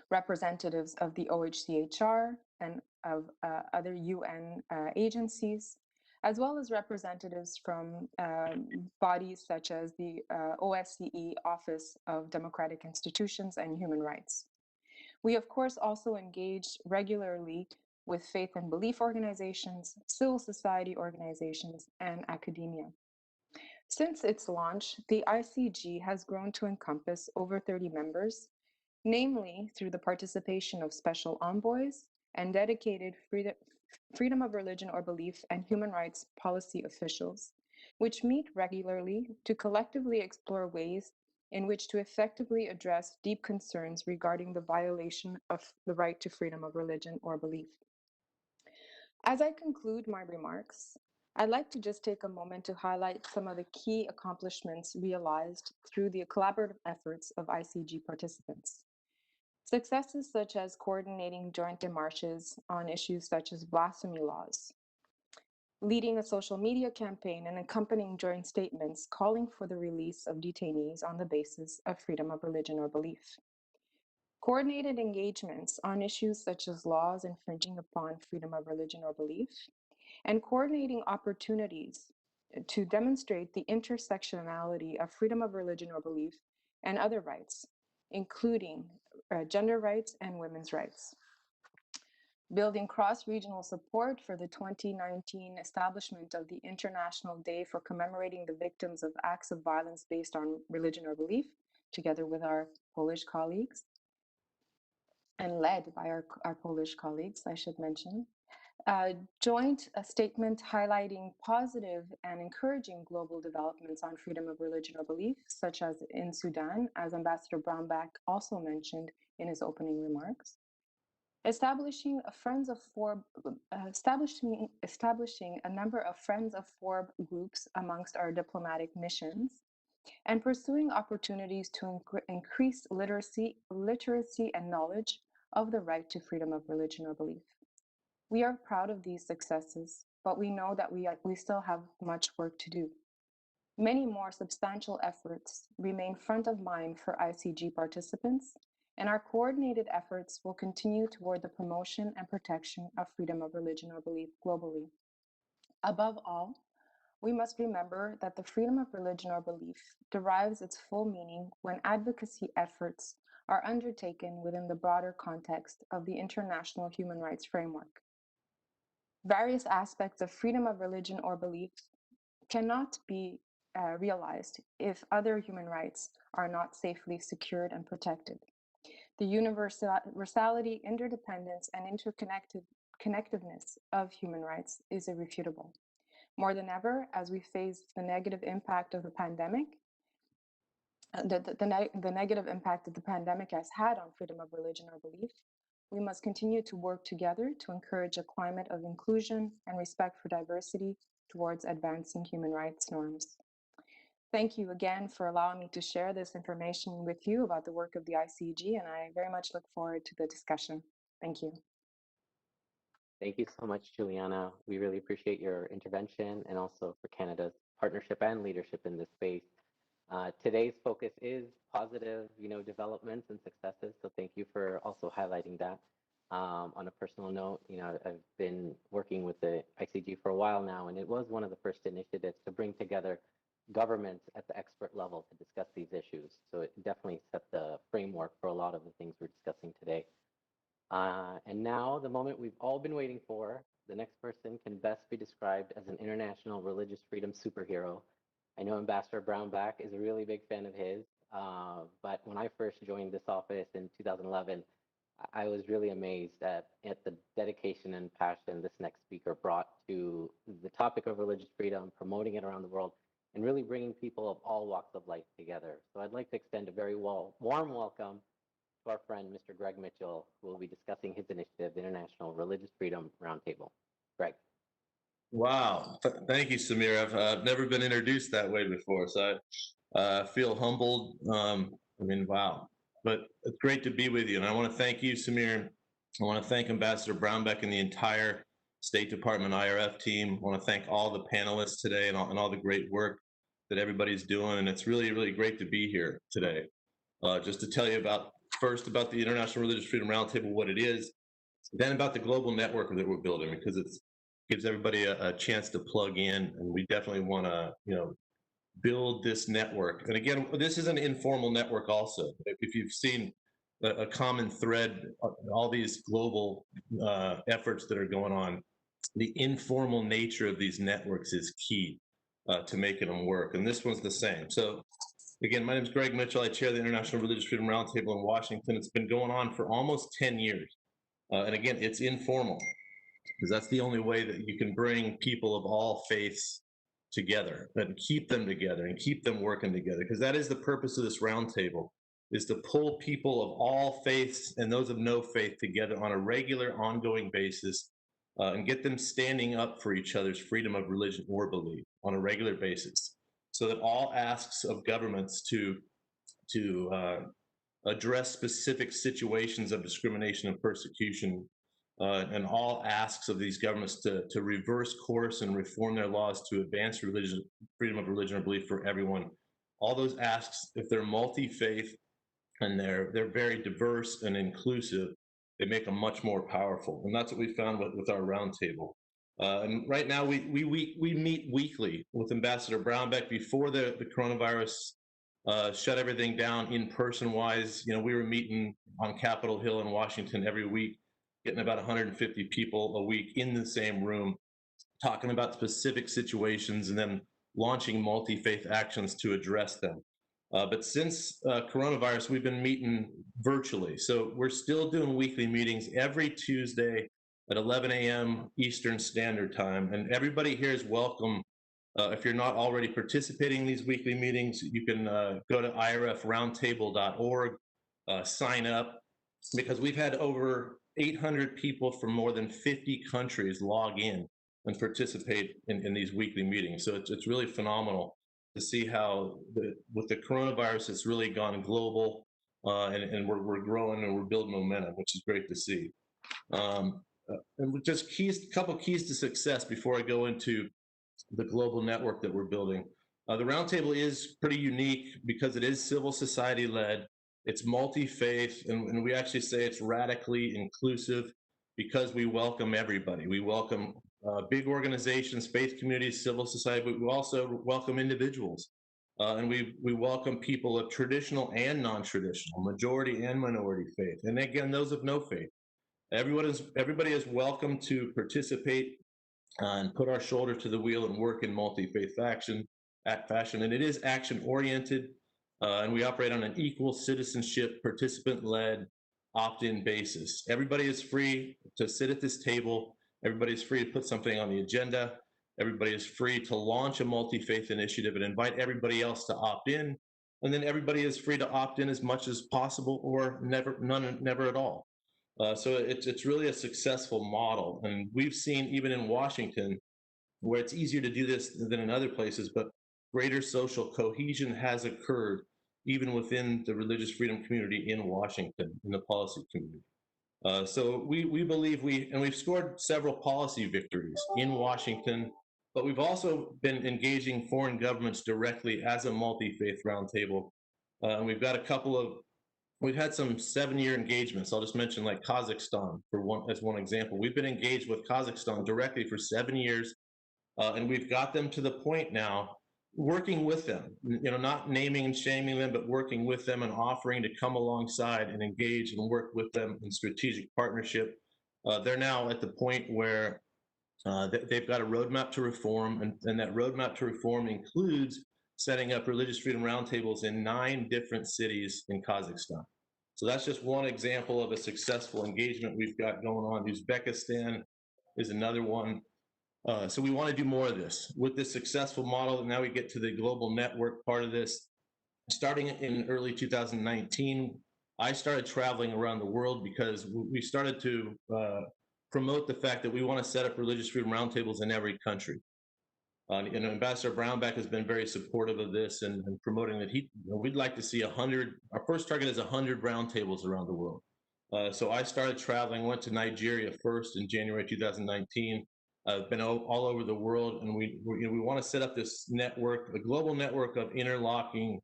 representatives of the OHCHR and of other UN agencies, as well as representatives from bodies such as the OSCE Office of Democratic Institutions and Human Rights. We, of course, also engage regularly with faith and belief organizations, civil society organizations, and academia. Since its launch, the ICG has grown to encompass over 30 members, namely through the participation of special envoys and dedicated freedom of religion or belief and human rights policy officials, which meet regularly to collectively explore ways in which to effectively address deep concerns regarding the violation of the right to freedom of religion or belief. As I conclude my remarks, I'd like to just take a moment to highlight some of the key accomplishments realized through the collaborative efforts of ICG participants. Successes such as coordinating joint démarches on issues such as blasphemy laws, leading a social media campaign and accompanying joint statements calling for the release of detainees on the basis of freedom of religion or belief. Coordinated engagements on issues such as laws infringing upon freedom of religion or belief, and coordinating opportunities to demonstrate the intersectionality of freedom of religion or belief and other rights, including gender rights and women's rights. Building cross-regional support for the 2019 establishment of the International Day for commemorating the victims of acts of violence based on religion or belief, together with our Polish colleagues, and led by our Polish colleagues, I should mention. Joint statement highlighting positive and encouraging global developments on freedom of religion or belief, such as in Sudan, as Ambassador Brownback also mentioned in his opening remarks. Establishing a number of Friends of FORB groups amongst our diplomatic missions, and pursuing opportunities to increase literacy and knowledge of the right to freedom of religion or belief. We are proud of these successes, but we know that we still have much work to do. Many more substantial efforts remain front of mind for ICG participants, and our coordinated efforts will continue toward the promotion and protection of freedom of religion or belief globally. Above all, we must remember that the freedom of religion or belief derives its full meaning when advocacy efforts are undertaken within the broader context of the international human rights framework. Various aspects of freedom of religion or belief cannot be realized if other human rights are not safely secured and protected. The universality, interdependence, and interconnectedness of human rights is irrefutable. More than ever, as we face the negative impact of the pandemic, the negative impact that the pandemic has had on freedom of religion or belief, we must continue to work together to encourage a climate of inclusion and respect for diversity towards advancing human rights norms. Thank you again for allowing me to share this information with you about the work of the ICG, and I very much look forward to the discussion. Thank you. Thank you so much, Juliana. We really appreciate your intervention and also for Canada's partnership and leadership in this space. Today's focus is positive, developments and successes. So thank you for also highlighting that. On a personal note, I've been working with the ICG for a while now, and it was one of the first initiatives to bring together governments at the expert level to discuss these issues. So it definitely set the framework for a lot of the things we're discussing today. And now the moment we've all been waiting for, the next person can best be described as an international religious freedom superhero. I know Ambassador Brownback is a really big fan of his, but when I first joined this office in 2011, I was really amazed at the dedication and passion this next speaker brought to the topic of religious freedom, promoting it around the world, and really bringing people of all walks of life together. So I'd like to extend a very warm welcome to our friend, Mr. Greg Mitchell, who will be discussing his initiative, the International Religious Freedom Roundtable. Greg. Wow. Thank you, Samir. I've never been introduced that way before, so I feel humbled. Wow. But it's great to be with you. And I want to thank you, Samir. I want to thank Ambassador Brownback and the entire State Department IRF team. I want to thank all the panelists today and all the great work that everybody's doing. And it's really, really great to be here today. Just to tell you first about the International Religious Freedom Roundtable, what it is, then about the global network that we're building, because it gives everybody a chance to plug in, and we definitely want to, build this network. And again, this is an informal network also. If you've seen a common thread, all these global efforts that are going on, the informal nature of these networks is key to making them work. And this one's the same. So again, my name is Greg Mitchell. I chair the International Religious Freedom Roundtable in Washington. It's been going on for almost 10 years. And again, it's informal, because that's the only way that you can bring people of all faiths together and keep them together and keep them working together, because that is the purpose of this roundtable, is to pull people of all faiths and those of no faith together on a regular, ongoing basis and get them standing up for each other's freedom of religion or belief on a regular basis, so that all asks of governments to address specific situations of discrimination and persecution and all asks of these governments to reverse course and reform their laws to advance freedom of religion or belief for everyone. All those asks, if they're multi-faith and they're very diverse and inclusive, they make them much more powerful. And that's what we found with our roundtable. And right now we meet weekly with Ambassador Brownback. Before the coronavirus shut everything down in person wise, we were meeting on Capitol Hill in Washington every week, getting about 150 people a week in the same room, talking about specific situations and then launching multi-faith actions to address them. But since coronavirus, we've been meeting virtually. So we're still doing weekly meetings every Tuesday at 11 a.m. Eastern Standard Time. And everybody here is welcome. If you're not already participating in these weekly meetings, you can go to irfroundtable.org, sign up, because we've had over 800 people from more than 50 countries log in and participate in these weekly meetings. So it's really phenomenal to see how with the coronavirus, it's really gone global, and we're growing and we're building momentum, which is great to see. And just a couple keys to success before I go into the global network that we're building. The Roundtable is pretty unique because it is civil society led. It's multi-faith, and we actually say it's radically inclusive because we welcome everybody. We welcome big organizations, faith communities, civil society, but we also welcome individuals. And we welcome people of traditional and non-traditional, majority and minority faith. And again, those of no faith. Everybody is welcome to participate and put our shoulder to the wheel and work in multi-faith fashion. And it is action-oriented, and we operate on an equal citizenship, participant-led, opt-in basis. Everybody is free to sit at this table. Everybody is free to put something on the agenda. Everybody is free to launch a multi-faith initiative and invite everybody else to opt in. And then everybody is free to opt in as much as possible or never at all. So it's really a successful model. And we've seen even in Washington, where it's easier to do this than in other places, but greater social cohesion has occurred even within the religious freedom community in Washington, in the policy community. So we believe we've scored several policy victories in Washington, but we've also been engaging foreign governments directly as a multi-faith roundtable. And we've had some 7-year engagements. I'll just mention like Kazakhstan as one example. We've been engaged with Kazakhstan directly for 7 years, and we've got them to the point now, working with them, not naming and shaming them, but working with them and offering to come alongside and engage and work with them in strategic partnership. They're now at the point where they've got a roadmap to reform, and that roadmap to reform includes setting up religious freedom roundtables in 9 different cities in Kazakhstan. So that's just one example of a successful engagement we've got going on. Uzbekistan is another one. So we want to do more of this. With this successful model, now we get to the global network part of this. Starting in early 2019, I started traveling around the world because we started to promote the fact that we want to set up religious freedom roundtables in every country. And Ambassador Brownback has been very supportive of this and promoting that we'd like to see 100, our first target is 100 roundtables around the world. So I started traveling, went to Nigeria first in January 2019. I've been all over the world, and we want to set up this network, a global network of interlocking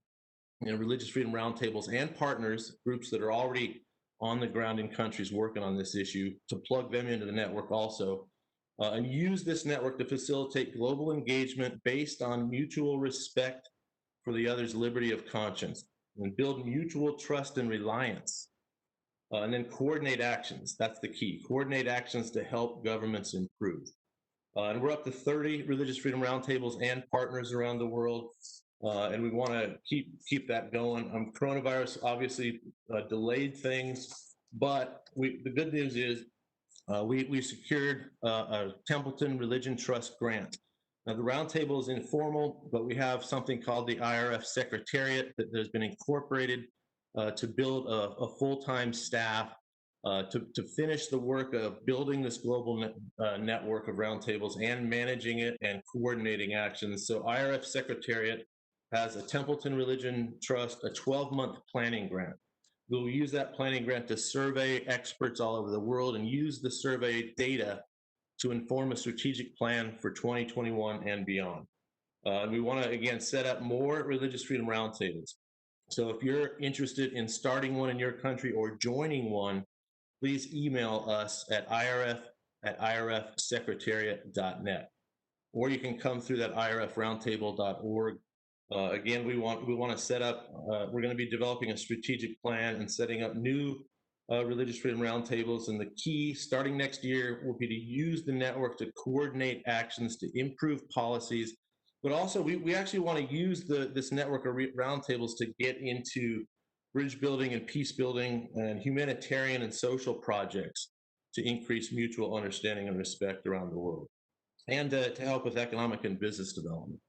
religious freedom roundtables and partners, groups that are already on the ground in countries working on this issue, to plug them into the network also. And use this network to facilitate global engagement based on mutual respect for the other's liberty of conscience, and build mutual trust and reliance. And then coordinate actions. That's the key. Coordinate actions to help governments improve. And we're up to 30 religious freedom roundtables and partners around the world. And we want to keep that going. Coronavirus obviously delayed things, but the good news is we secured a Templeton Religion Trust grant. Now, the roundtable is informal, but we have something called the IRF Secretariat that has been incorporated to build a full-time staff to finish the work of building this global network of roundtables and managing it and coordinating actions. So IRF Secretariat has a Templeton Religion Trust, a 12-month planning grant. We'll use that planning grant to survey experts all over the world and use the survey data to inform a strategic plan for 2021 and beyond. And we want to, again, set up more religious freedom roundtables. So if you're interested in starting one in your country or joining one, please email us at at irfsecretariat.net. Or you can come through that irfroundtable.org. Again, we want to set up, we're going to be developing a strategic plan and setting up new religious freedom roundtables. And the key starting next year will be to use the network to coordinate actions to improve policies. But also we actually want to use this network of roundtables to get into bridge building and peace building and humanitarian and social projects to increase mutual understanding and respect around the world, and to help with economic and business development.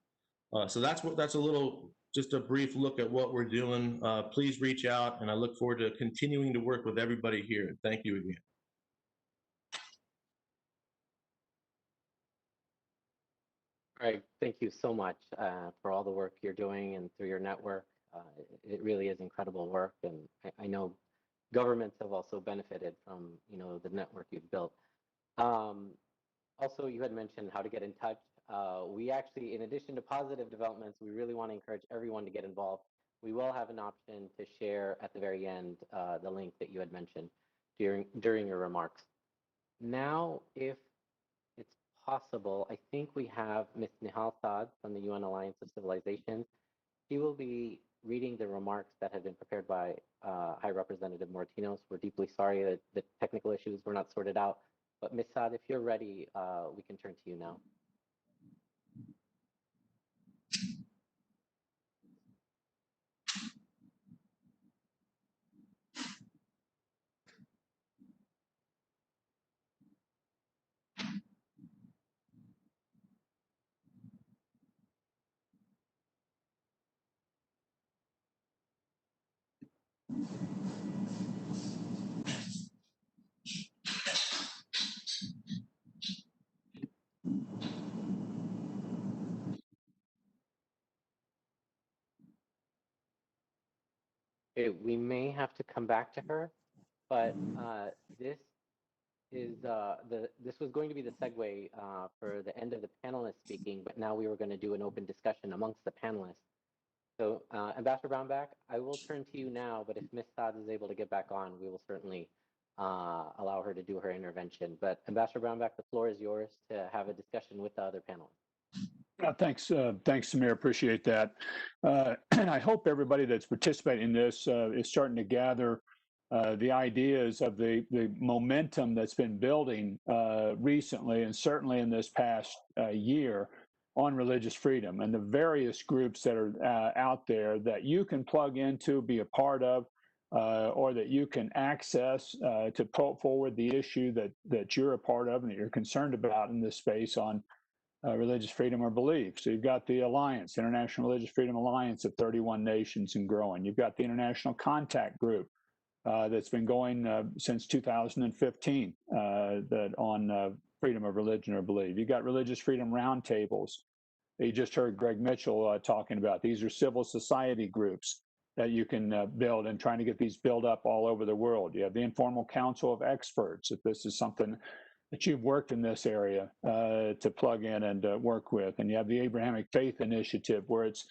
So that's a little, just a brief look at what we're doing. Please reach out, and I look forward to continuing to work with everybody here. Thank you again. All right, thank you so much for all the work you're doing and through your network. It really is incredible work, and I know governments have also benefited from the network you've built. Also, you had mentioned how to get in touch. We actually, in addition to positive developments, we really want to encourage everyone to get involved. We will have an option to share at the very end the link that you had mentioned during your remarks. Now, if it's possible, I think we have Ms. Nihal Saad from the UN Alliance of Civilizations. She will be reading the remarks that have been prepared by High Representative Moratinos. We're deeply sorry that the technical issues were not sorted out. But Ms. Saad, if you're ready, we can turn to you now. Okay, we may have to come back to her, but this was going to be the segue for the end of the panelists speaking, but now we were going to do an open discussion amongst the panelists. So Ambassador Brownback, I will turn to you now, but if Ms. Saad is able to get back on, we will certainly allow her to do her intervention. But Ambassador Brownback, the floor is yours to have a discussion with the other panelists. Thanks, Samir. Appreciate that. And I hope everybody that's participating in this is starting to gather the ideas of the momentum that's been building recently, and certainly in this past year, on religious freedom and the various groups that are out there that you can plug into, be a part of, or that you can access to put forward the issue that you're a part of and that you're concerned about in this space on religious freedom or belief. So you've got the Alliance, International Religious Freedom Alliance of 31 nations and growing. You've got the International Contact Group that's been going since 2015 that on freedom of religion or belief. You've got religious freedom roundtables that you just heard Greg Mitchell talking about. These are civil society groups that you can build, and trying to get these built up all over the world. You have the Informal Council of Experts, if this is something that you've worked in this area to plug in and work with. And you have the Abrahamic Faith Initiative, where it's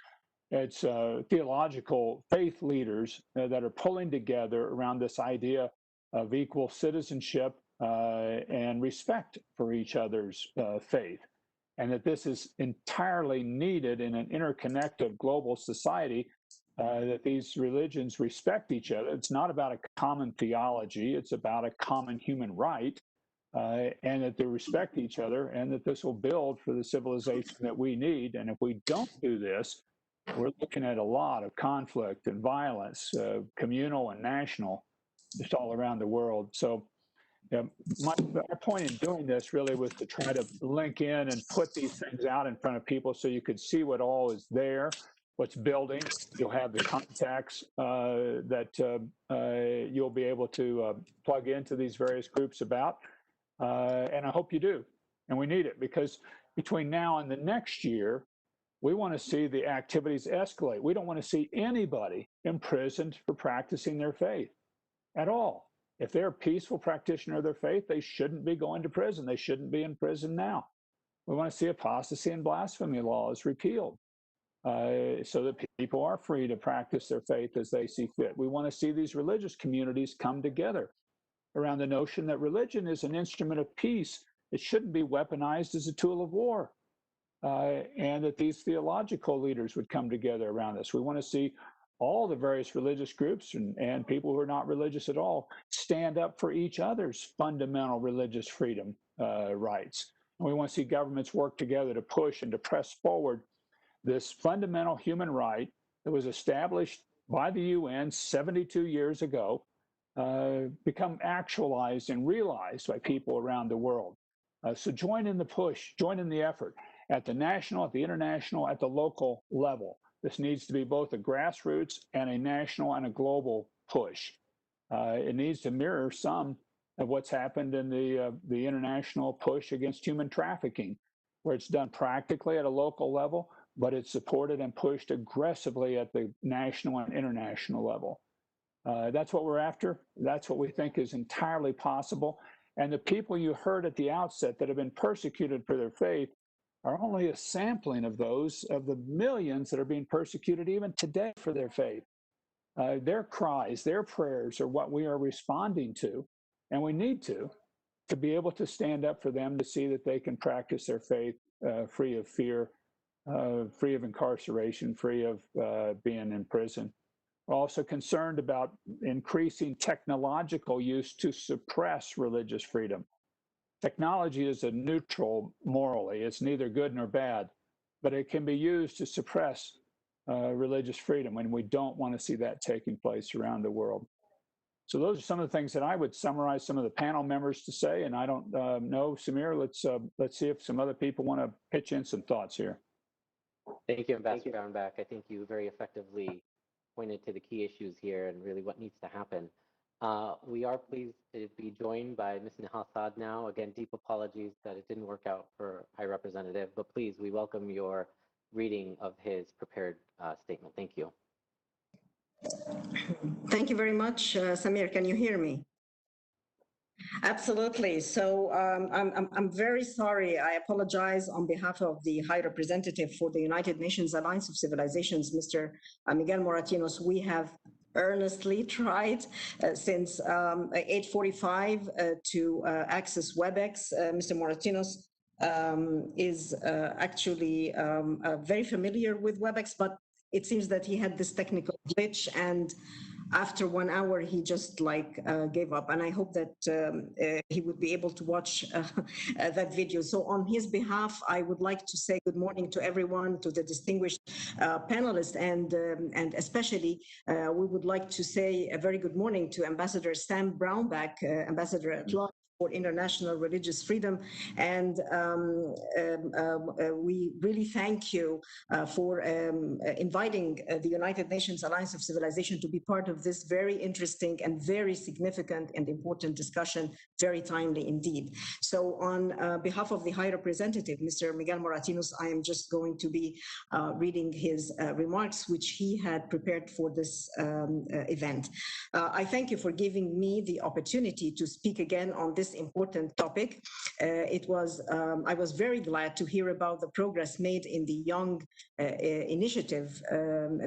theological faith leaders that are pulling together around this idea of equal citizenship and respect for each other's faith. And that this is entirely needed in an interconnected global society, that these religions respect each other. It's not about a common theology, it's about a common human right. And that they respect each other, and that this will build for the civilization that we need. And if we don't do this, we're looking at a lot of conflict and violence, communal and national, just all around the world. So our point in doing this really was to try to link in and put these things out in front of people so you could see what all is there, what's building. You'll have the contacts that you'll be able to plug into these various groups about. And I hope you do. And we need it, because between now and the next year, we want to see the activities escalate. We don't want to see anybody imprisoned for practicing their faith at all. If they're a peaceful practitioner of their faith, they shouldn't be going to prison. They shouldn't be in prison now. We want to see apostasy and blasphemy laws repealed so that people are free to practice their faith as they see fit. We want to see these religious communities come together around the notion that religion is an instrument of peace. It shouldn't be weaponized as a tool of war. And that these theological leaders would come together around this. We want to see all the various religious groups and people who are not religious at all stand up for each other's fundamental religious freedom rights. And we want to see governments work together to push and to press forward this fundamental human right that was established by the UN 72 years ago, become actualized and realized by people around the world. So join in the push, join in the effort at the national, at the international, at the local level. This needs to be both a grassroots and a national and a global push. It needs to mirror some of what's happened in the international push against human trafficking, where it's done practically at a local level, but it's supported and pushed aggressively at the national and international level. That's what we're after. That's what we think is entirely possible. And the people you heard at the outset that have been persecuted for their faith are only a sampling of those, of the millions that are being persecuted even today for their faith. Their cries, their prayers are what we are responding to, and we need to be able to stand up for them to see that they can practice their faith free of fear, free of incarceration, free of being in prison. We're also concerned about increasing technological use to suppress religious freedom. Technology is a neutral morally. It's neither good nor bad, but it can be used to suppress religious freedom, and we don't want to see that taking place around the world. So those are some of the things that I would summarize some of the panel members to say, and I don't know, Samir, let's see if some other people want to pitch in some thoughts here. Thank you, Ambassador Brownback. I think you very effectively pointed to the key issues here and really what needs to happen. We are pleased to be joined by Ms. Nihal Saad now. Again, deep apologies that it didn't work out for High Representative, but please, we welcome your reading of his prepared statement. Thank you. Thank you very much, Samir. Can you hear me? Absolutely. So I'm very sorry. I apologize on behalf of the High Representative for the United Nations Alliance of Civilizations, Mr. Miguel Moratinos. We have earnestly tried since 8:45 to access WebEx. Mr. Moratinos is actually very familiar with WebEx, but it seems that he had this technical glitch, and after 1 hour, he just gave up. And I hope that he would be able to watch that video. So on his behalf, I would like to say good morning to everyone, to the distinguished panelists, and especially we would like to say a very good morning to Ambassador Sam Brownback, Ambassador at Large for International Religious Freedom. And we really thank you for inviting the United Nations Alliance of Civilization to be part of this very interesting and very significant and important discussion, very timely indeed. So on behalf of the High Representative, Mr. Miguel Moratinos, I am just going to be reading his remarks, which he had prepared for this event. I thank you for giving me the opportunity to speak again on this important topic. I was very glad to hear about the progress made in the Young initiative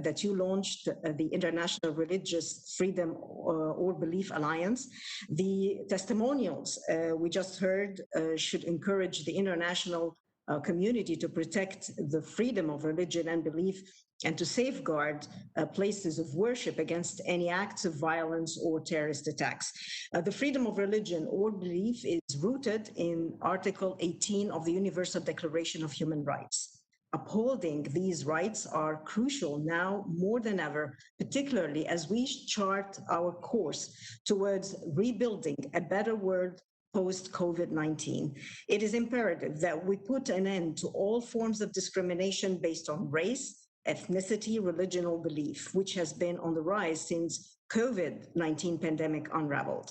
that you launched, the International Religious Freedom or Belief Alliance. The testimonials we just heard should encourage the international community to protect the freedom of religion and belief and to safeguard places of worship against any acts of violence or terrorist attacks. The freedom of religion or belief is rooted in Article 18 of the Universal Declaration of Human Rights. Upholding these rights are crucial now more than ever, particularly as we chart our course towards rebuilding a better world post-COVID-19. It is imperative that we put an end to all forms of discrimination based on race, ethnicity, religion, or belief, which has been on the rise since COVID-19 pandemic unraveled.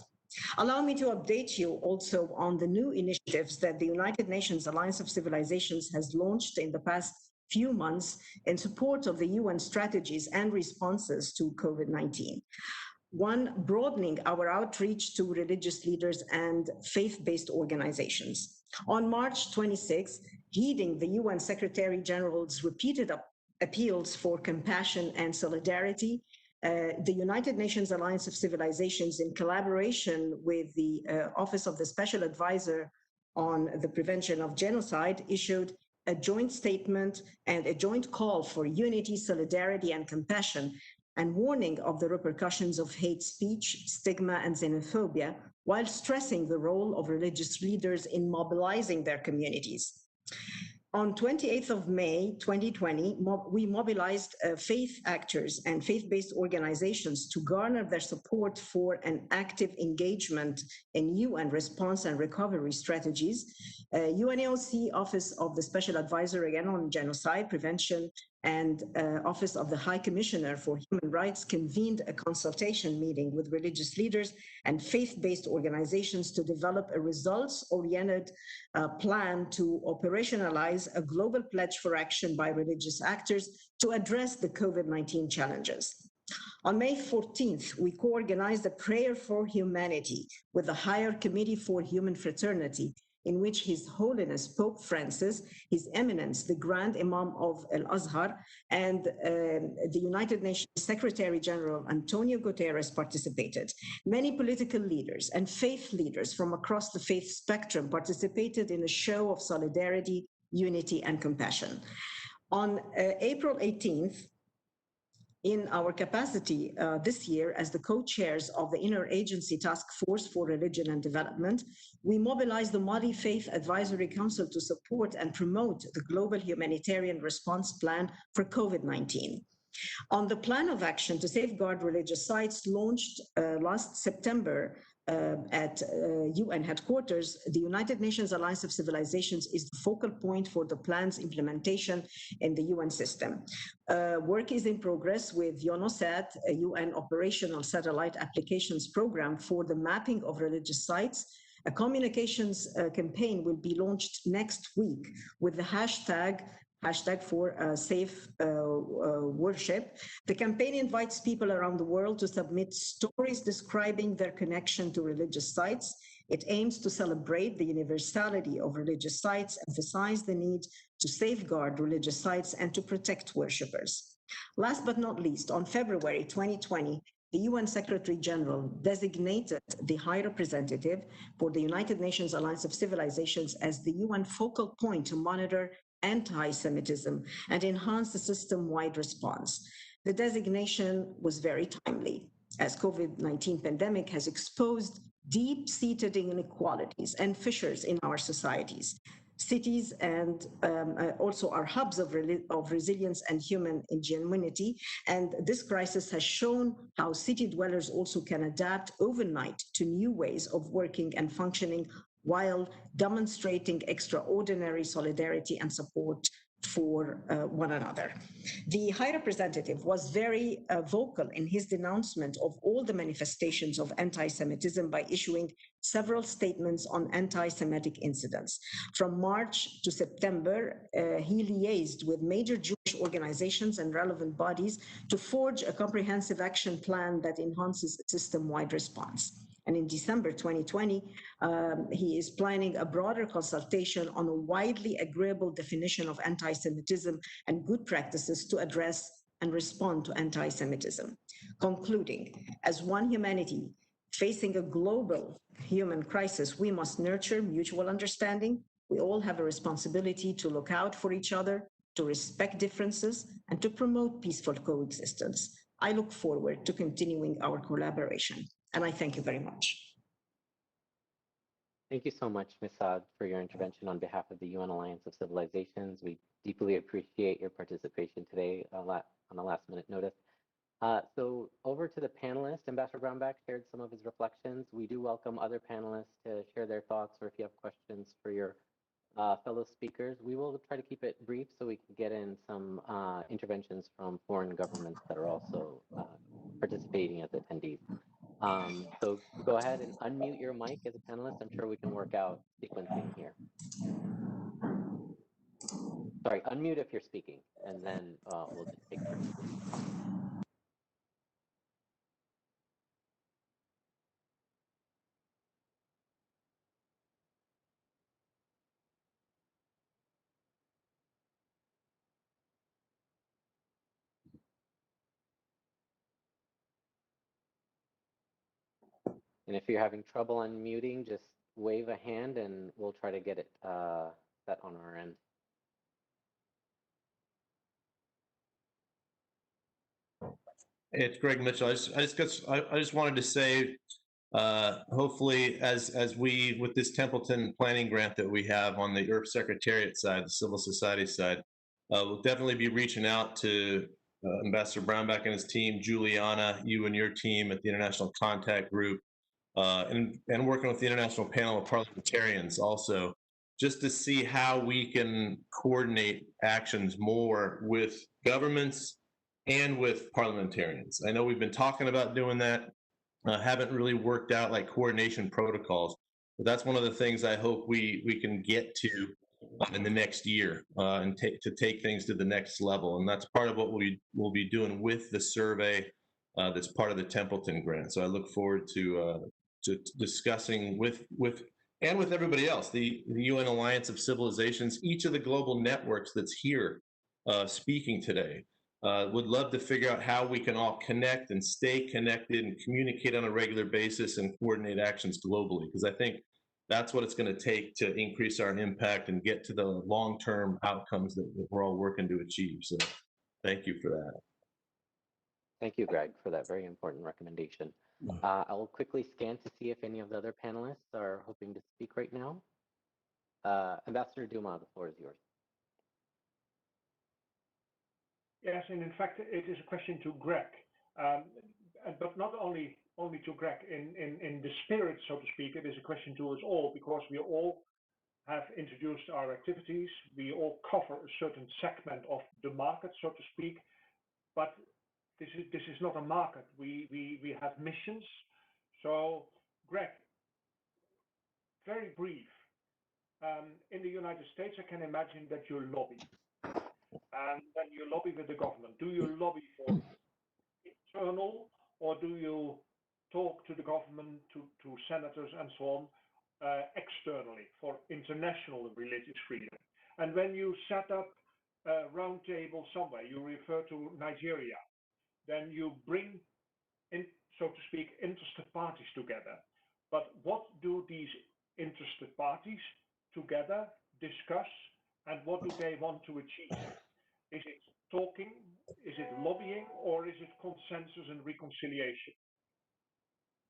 Allow me to update you also on the new initiatives that the United Nations Alliance of Civilizations has launched in the past few months in support of the UN strategies and responses to COVID-19. One, broadening our outreach to religious leaders and faith-based organizations. On March 26, heeding the UN Secretary General's repeated appeals for compassion and solidarity, the United Nations Alliance of Civilizations, in collaboration with the Office of the Special Advisor on the Prevention of Genocide, issued a joint statement and a joint call for unity, solidarity, and compassion, and warning of the repercussions of hate speech, stigma, and xenophobia, while stressing the role of religious leaders in mobilizing their communities. On 28th of May 2020, we mobilized faith actors and faith-based organizations to garner their support for an active engagement in UN response and recovery strategies. UNAOC Office of the Special Advisor again on Genocide Prevention and Office of the High Commissioner for Human Rights convened a consultation meeting with religious leaders and faith-based organizations to develop a results-oriented plan to operationalize a global pledge for action by religious actors to address the COVID-19 challenges. On May 14th, we co-organized a prayer for humanity with the Higher Committee for Human Fraternity, in which His Holiness Pope Francis, His Eminence, the Grand Imam of Al-Azhar, and the United Nations Secretary General Antonio Guterres participated. Many political leaders and faith leaders from across the faith spectrum participated in a show of solidarity, unity, and compassion. On April 18th, in our capacity this year as the co-chairs of the Interagency Task Force for Religion and Development, we mobilized the Multi-Faith Advisory Council to support and promote the global humanitarian response plan for COVID-19. On the plan of action to safeguard religious sites launched last September at UN headquarters, the United Nations Alliance of Civilizations is the focal point for the plan's implementation in the UN system. Work is in progress with UNOSAT, a UN operational satellite applications program for the mapping of religious sites. A communications campaign will be launched next week with the hashtag for safe worship. The campaign invites people around the world to submit stories describing their connection to religious sites. It aims to celebrate the universality of religious sites, emphasize the need to safeguard religious sites, and to protect worshippers. Last but not least, on February 2020, the UN Secretary General designated the High Representative for the United Nations Alliance of Civilizations as the UN focal point to monitor anti-Semitism and enhance the system-wide response. The designation was very timely, as COVID-19 pandemic has exposed deep-seated inequalities and fissures in our societies. Cities and also are hubs of resilience and human ingenuity. And this crisis has shown how city dwellers also can adapt overnight to new ways of working and functioning while demonstrating extraordinary solidarity and support for one another. The High Representative was very vocal in his denouncement of all the manifestations of anti-Semitism by issuing several statements on anti-Semitic incidents. From March to September, he liaised with major Jewish organizations and relevant bodies to forge a comprehensive action plan that enhances a system-wide response. And in December 2020, he is planning a broader consultation on a widely agreeable definition of anti-Semitism and good practices to address and respond to anti-Semitism. Concluding, as one humanity facing a global human crisis, we must nurture mutual understanding. We all have a responsibility to look out for each other, to respect differences, and to promote peaceful coexistence. I look forward to continuing our collaboration. And I thank you very much. Thank you so much, Ms. Saad, for your intervention on behalf of the UN Alliance of Civilizations. We deeply appreciate your participation today on a last-minute notice. So over to the panelists. Ambassador Brownback shared some of his reflections. We do welcome other panelists to share their thoughts, or if you have questions for your fellow speakers. We will try to keep it brief so we can get in some interventions from foreign governments that are also participating as attendees. So go ahead and unmute your mic as a panelist. I'm sure we can work out sequencing here. Sorry, unmute if you're speaking, and then we'll just take turns. And if you're having trouble unmuting, just wave a hand and we'll try to get it set on our end. It's Greg Mitchell. I just wanted to say, hopefully, as we, with this Templeton planning grant that we have on the IRF Secretariat side, the civil society side, we'll definitely be reaching out to Ambassador Brownback and his team, Juliana, you and your team at the International Contact Group, and working with the International Panel of Parliamentarians also, just to see how we can coordinate actions more with governments and with parliamentarians. I know we've been talking about doing that, haven't really worked out like coordination protocols, but that's one of the things I hope we can get to in the next year and take things to the next level. And that's part of what we'll be doing with the survey that's part of the Templeton grant. So I look forward to discussing with everybody else, the UN Alliance of Civilizations, each of the global networks that's here speaking today. Would love to figure out how we can all connect and stay connected and communicate on a regular basis and coordinate actions globally, because I think that's what it's going to take to increase our impact and get to the long-term outcomes that we're all working to achieve. So thank you for that. Thank you, Greg, for that very important recommendation. I will quickly scan to see if any of the other panelists are hoping to speak right now. Ambassador Duma, the floor is yours. Yes, and in fact, it is a question to Greg, but not only to Greg. In the spirit, so to speak, it is a question to us all, because we all have introduced our activities. We all cover a certain segment of the market, so to speak, but this is not a market. We have missions. So, Greg, very brief. In the United States, I can imagine that you lobby. And then you lobby with the government. Do you lobby for internal, or do you talk to the government, to senators and so on, externally for international religious freedom? And when you set up a roundtable somewhere, you refer to Nigeria, then you bring in, so to speak, interested parties together. But what do these interested parties together discuss, and what do they want to achieve? Is it talking, is it lobbying, or is it consensus and reconciliation?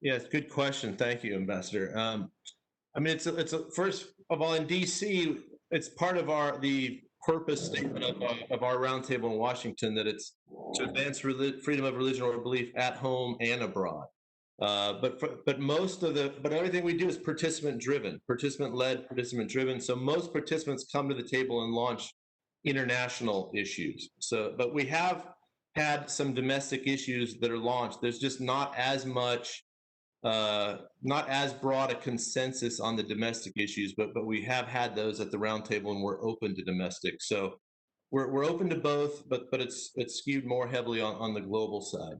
Yes, good question. Thank you, Ambassador. I mean, it's a first of all, in DC, it's part of the purpose statement of our roundtable in Washington, that it's to advance freedom of religion or belief at home and abroad. But everything we do is participant driven, participant led, participant driven. So most participants come to the table and launch international issues. So, but we have had some domestic issues that are launched. There's just not as much, not as broad a consensus on the domestic issues, but we have had those at the roundtable, and we're open to domestic. So we're open to both, but it's skewed more heavily on the global side.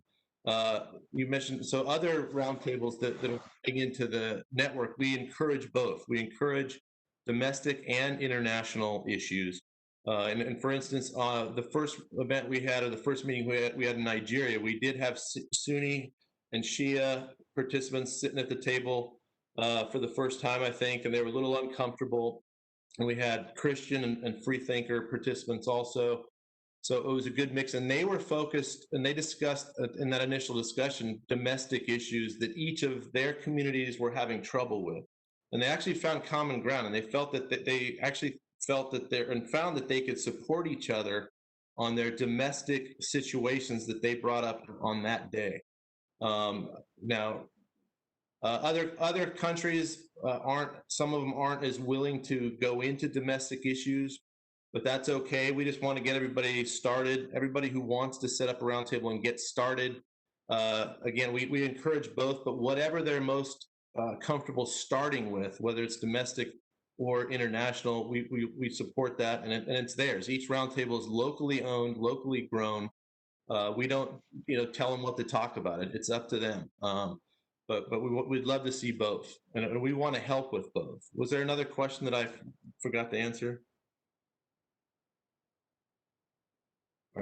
You mentioned, so other roundtables that are getting into the network, we encourage both. We encourage domestic and international issues. And for instance, the first event we had, or the first meeting we had in Nigeria, we did have Sunni and Shia participants sitting at the table for the first time, I think, and they were a little uncomfortable. And we had Christian and freethinker participants also. So it was a good mix, and they were focused, and they discussed in that initial discussion domestic issues that each of their communities were having trouble with. And they actually found common ground, and they felt that they actually felt that and found that they could support each other on their domestic situations that they brought up on that day. Now, other countries some of them aren't as willing to go into domestic issues, but that's okay. We just want to get everybody started. Everybody who wants to set up a roundtable and get started. Again, we encourage both, but whatever they're most comfortable starting with, whether it's domestic or international, we support that, and it's theirs. Each roundtable is locally owned, locally grown. We don't, tell them what to talk about. It's up to them. But we'd love to see both, and we want to help with both. Was there another question that I forgot to answer?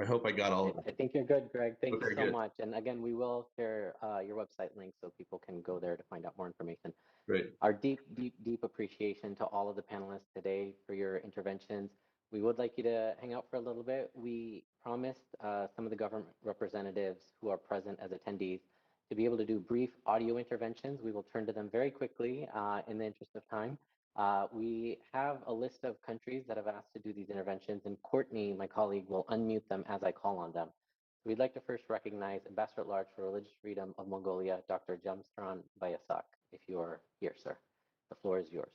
I hope I got all of I it. think you're good, Greg. Thank Okay, you so good. much. And again, we will share your website link so people can go there to find out more information. Great. Our deep, deep, deep appreciation to all of the panelists today for your interventions. We would like you to hang out for a little bit. We promised some of the government representatives who are present as attendees to be able to do brief audio interventions. We will turn to them very quickly in the interest of time. We have a list of countries that have asked to do these interventions, and Courtney, my colleague, will unmute them as I call on them. We'd like to first recognize Ambassador at Large for Religious Freedom of Mongolia, Dr. Jamstran Bayasak, if you are here, sir. The floor is yours.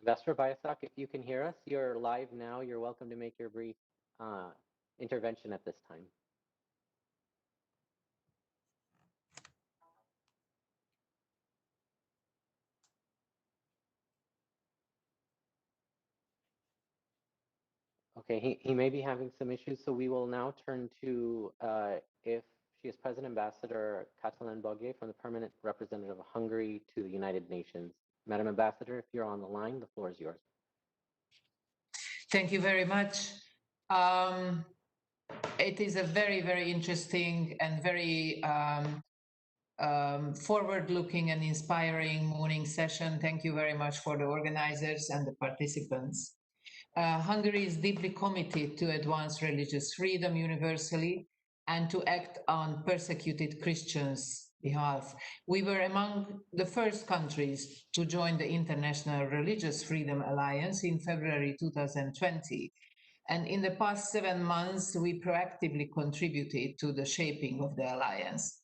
Ambassador Bayasak, if you can hear us, you're live now. You're welcome to make your brief intervention at this time. Okay, he may be having some issues, so we will now turn to, if she is present, Ambassador Cholil from the Permanent Representative of Hungary to the United Nations. Madam Ambassador, if you're on the line, the floor is yours. Thank you very much. It is a very, very interesting and very forward-looking and inspiring morning session. Thank you very much for the organizers and the participants. Hungary is deeply committed to advance religious freedom universally and to act on persecuted Christians' behalf. We were among the first countries to join the International Religious Freedom Alliance in February 2020. And in the past 7 months, we proactively contributed to the shaping of the alliance.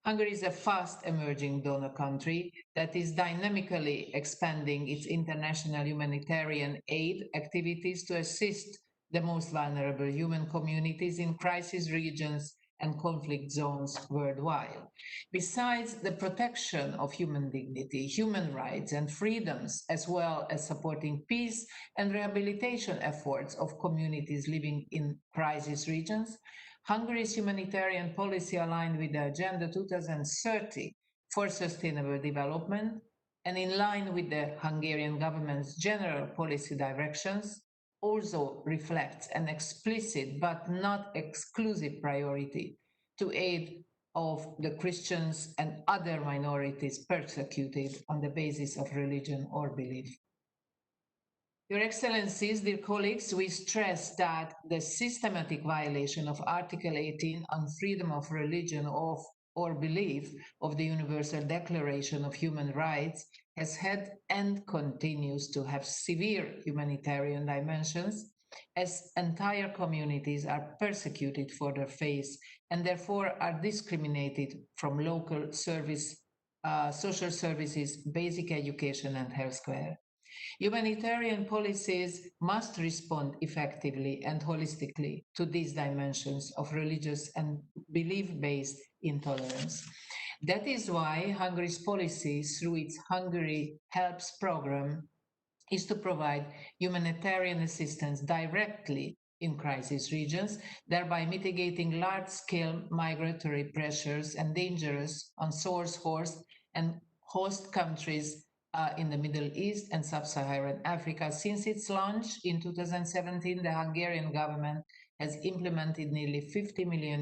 Hungary is a fast emerging donor country that is dynamically expanding its international humanitarian aid activities to assist the most vulnerable human communities in crisis regions and conflict zones worldwide. Besides the protection of human dignity, human rights and freedoms, as well as supporting peace and rehabilitation efforts of communities living in crisis regions, Hungary's humanitarian policy aligned with the Agenda 2030 for Sustainable Development and in line with the Hungarian government's general policy directions also reflects an explicit but not exclusive priority to aid of the Christians and other minorities persecuted on the basis of religion or belief. Your Excellencies, dear colleagues, we stress that the systematic violation of Article 18 on freedom of religion or belief of the Universal Declaration of Human Rights has had and continues to have severe humanitarian dimensions, as entire communities are persecuted for their faith and therefore are discriminated from local service, social services, basic education and healthcare. Humanitarian policies must respond effectively and holistically to these dimensions of religious and belief-based intolerance. That is why Hungary's policy, through its Hungary Helps program, is to provide humanitarian assistance directly in crisis regions, thereby mitigating large-scale migratory pressures and dangers on source and host countries in the Middle East and Sub-Saharan Africa. Since its launch in 2017, the Hungarian government has implemented nearly $50 million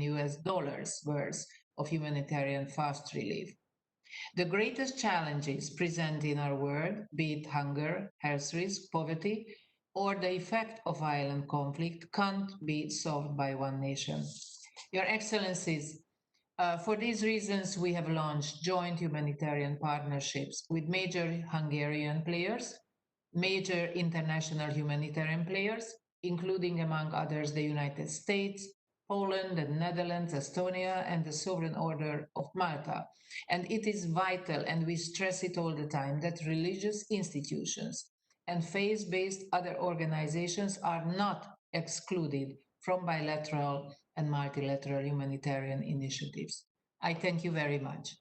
worth of humanitarian fast relief. The greatest challenges present in our world, be it hunger, health risk, poverty, or the effect of violent conflict, can't be solved by one nation. Your Excellencies, for these reasons, we have launched joint humanitarian partnerships with major Hungarian players, major international humanitarian players, including, among others, the United States, Poland, the Netherlands, Estonia, and the Sovereign Order of Malta. And it is vital, and we stress it all the time, that religious institutions and faith-based other organizations are not excluded from bilateral and multilateral humanitarian initiatives. I thank you very much.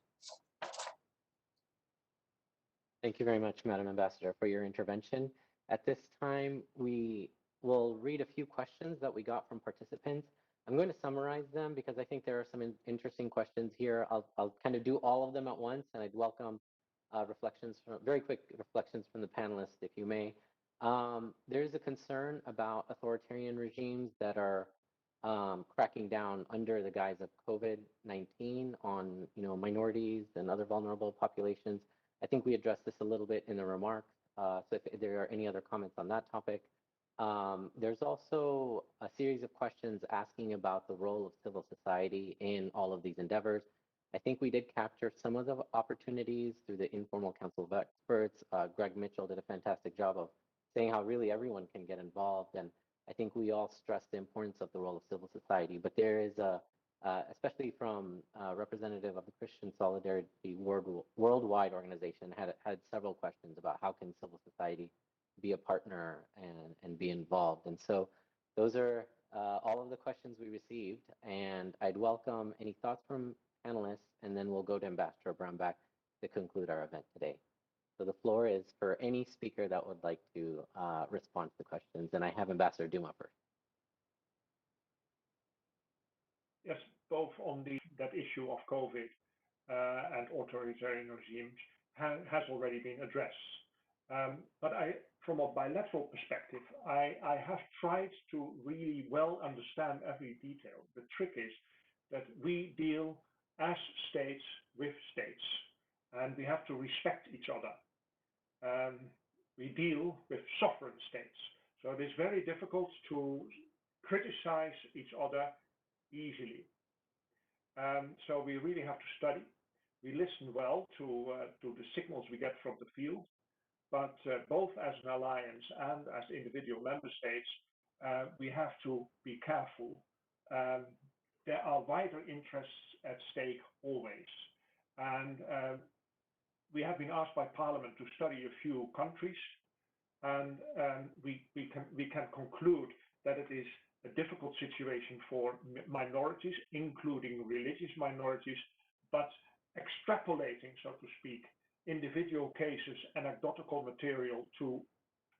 Thank you very much, Madam Ambassador, for your intervention. At this time, we will read a few questions that we got from participants. I'm going to summarize them because I think there are some interesting questions here. I'll kind of do all of them at once, and I'd welcome very quick reflections from the panelists, if you may. There's a concern about authoritarian regimes that are cracking down under the guise of COVID-19 on minorities and other vulnerable populations. I think we addressed this a little bit in the remarks. So if there are any other comments on that topic. There's also a series of questions asking about the role of civil society in all of these endeavors. I think we did capture some of the opportunities through the informal council of experts. Greg Mitchell did a fantastic job of saying how really everyone can get involved. And I think we all stress the importance of the role of civil society. But there is especially from a representative of the Christian Solidarity Worldwide Organization, had several questions about how can civil society be a partner and be involved. And so those are all of the questions we received. And I'd welcome any thoughts from panelists, and then we'll go to Ambassador Brownback to conclude our event today. So the floor is for any speaker that would like to respond to the questions. And I have Ambassador Duma first. Yes, both on that issue of COVID and authoritarian regimes has already been addressed. But from a bilateral perspective, I have tried to really well understand every detail. The trick is that we deal as states with states, and we have to respect each other. We deal with sovereign states. So it is very difficult to criticize each other easily. So we really have to study. We listen well to the signals we get from the field, but both as an alliance and as individual member states, we have to be careful. There are wider interests at stake always. And we have been asked by Parliament to study a few countries, and we can conclude that it is a difficult situation for minorities, including religious minorities, but extrapolating, so to speak, individual cases, anecdotal material to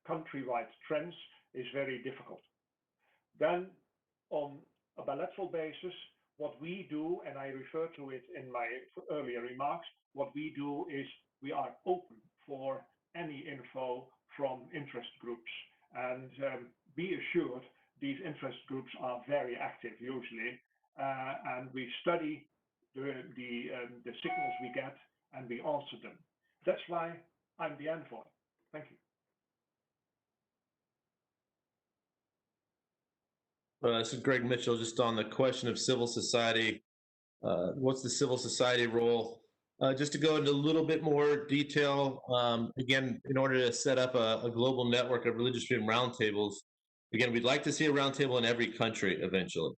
countrywide trends is very difficult. Then on a bilateral basis, what we do, and I refer to it in my earlier remarks, what we do is we are open for any info from interest groups. And be assured, these interest groups are very active usually, and we study the signals we get and we answer them. That's why I'm the envoy. Thank you. This is Greg Mitchell, just on the question of civil society. What's the civil society role? Just to go into a little bit more detail, again, in order to set up a global network of religious freedom roundtables, again, we'd like to see a roundtable in every country eventually.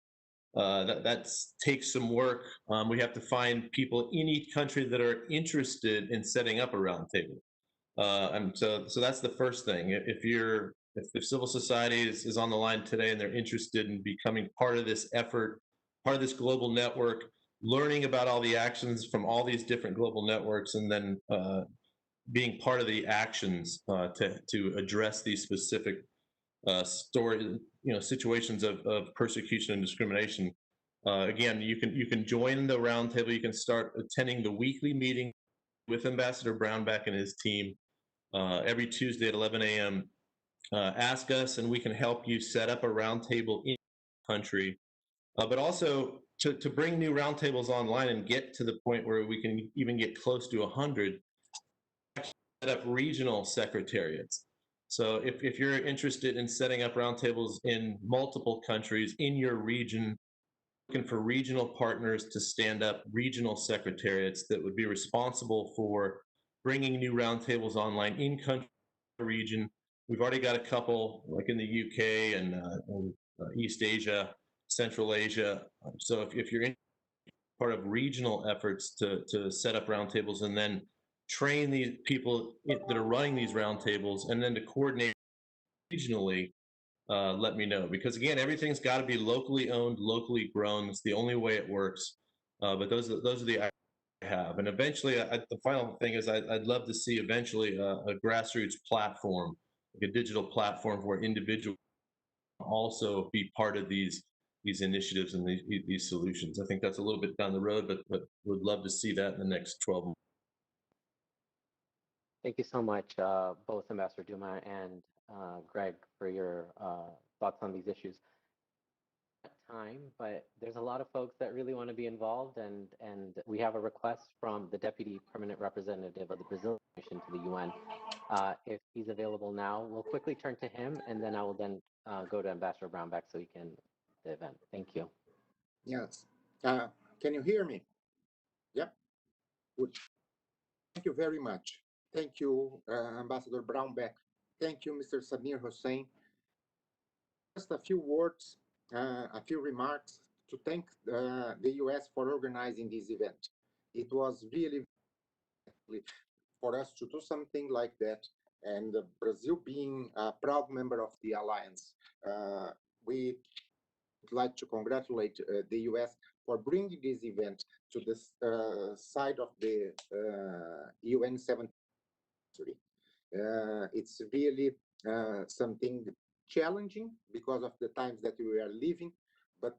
That takes some work. We have to find people in each country that are interested in setting up a roundtable. And so that's the first thing. If civil society is on the line today and they're interested in becoming part of this effort, part of this global network, learning about all the actions from all these different global networks, and then being part of the actions to address these specific situations of persecution and discrimination. Again, you can join the roundtable. You can start attending the weekly meeting with Ambassador Brownback and his team every Tuesday at 11 a.m. Ask us, and we can help you set up a roundtable in the country. But also to bring new roundtables online and get to the point where we can even get close to 100, set up regional secretariats. So if you're interested in setting up roundtables in multiple countries in your region, looking for regional partners to stand up regional secretariats that would be responsible for bringing new roundtables online in country region. We've already got a couple, like in the UK and East Asia, Central Asia. So if you're in part of regional efforts to set up roundtables and then train these people that are running these roundtables and then to coordinate regionally, let me know. Because again, everything's got to be locally owned, locally grown. It's the only way it works. But those are the ideas I have. And eventually, the final thing is I'd love to see eventually a grassroots platform like a digital platform where individuals also be part of these initiatives and these solutions. I think that's a little bit down the road, but would love to see that in the next 12 months. Thank you so much, both Ambassador Duma and Greg, for your thoughts on these issues. Time, but there's a lot of folks that really want to be involved, and we have a request from the Deputy Permanent Representative of the Brazilian Mission to the UN. If he's available now, we'll quickly turn to him, and then I will then go to Ambassador Brownback so he can the event. Thank you. Yes. Can you hear me? Yeah. Good. Thank you very much. Thank you, Ambassador Brownback. Thank you, Mr. Samir Hussein. Just a few words, a few remarks to thank the US for organizing this event. It was really for us to do something like that, and Brazil being a proud member of the alliance, we would like to congratulate the US for bringing this event to the side of the UN 70th anniversary. It's really something challenging because of the times that we are living, but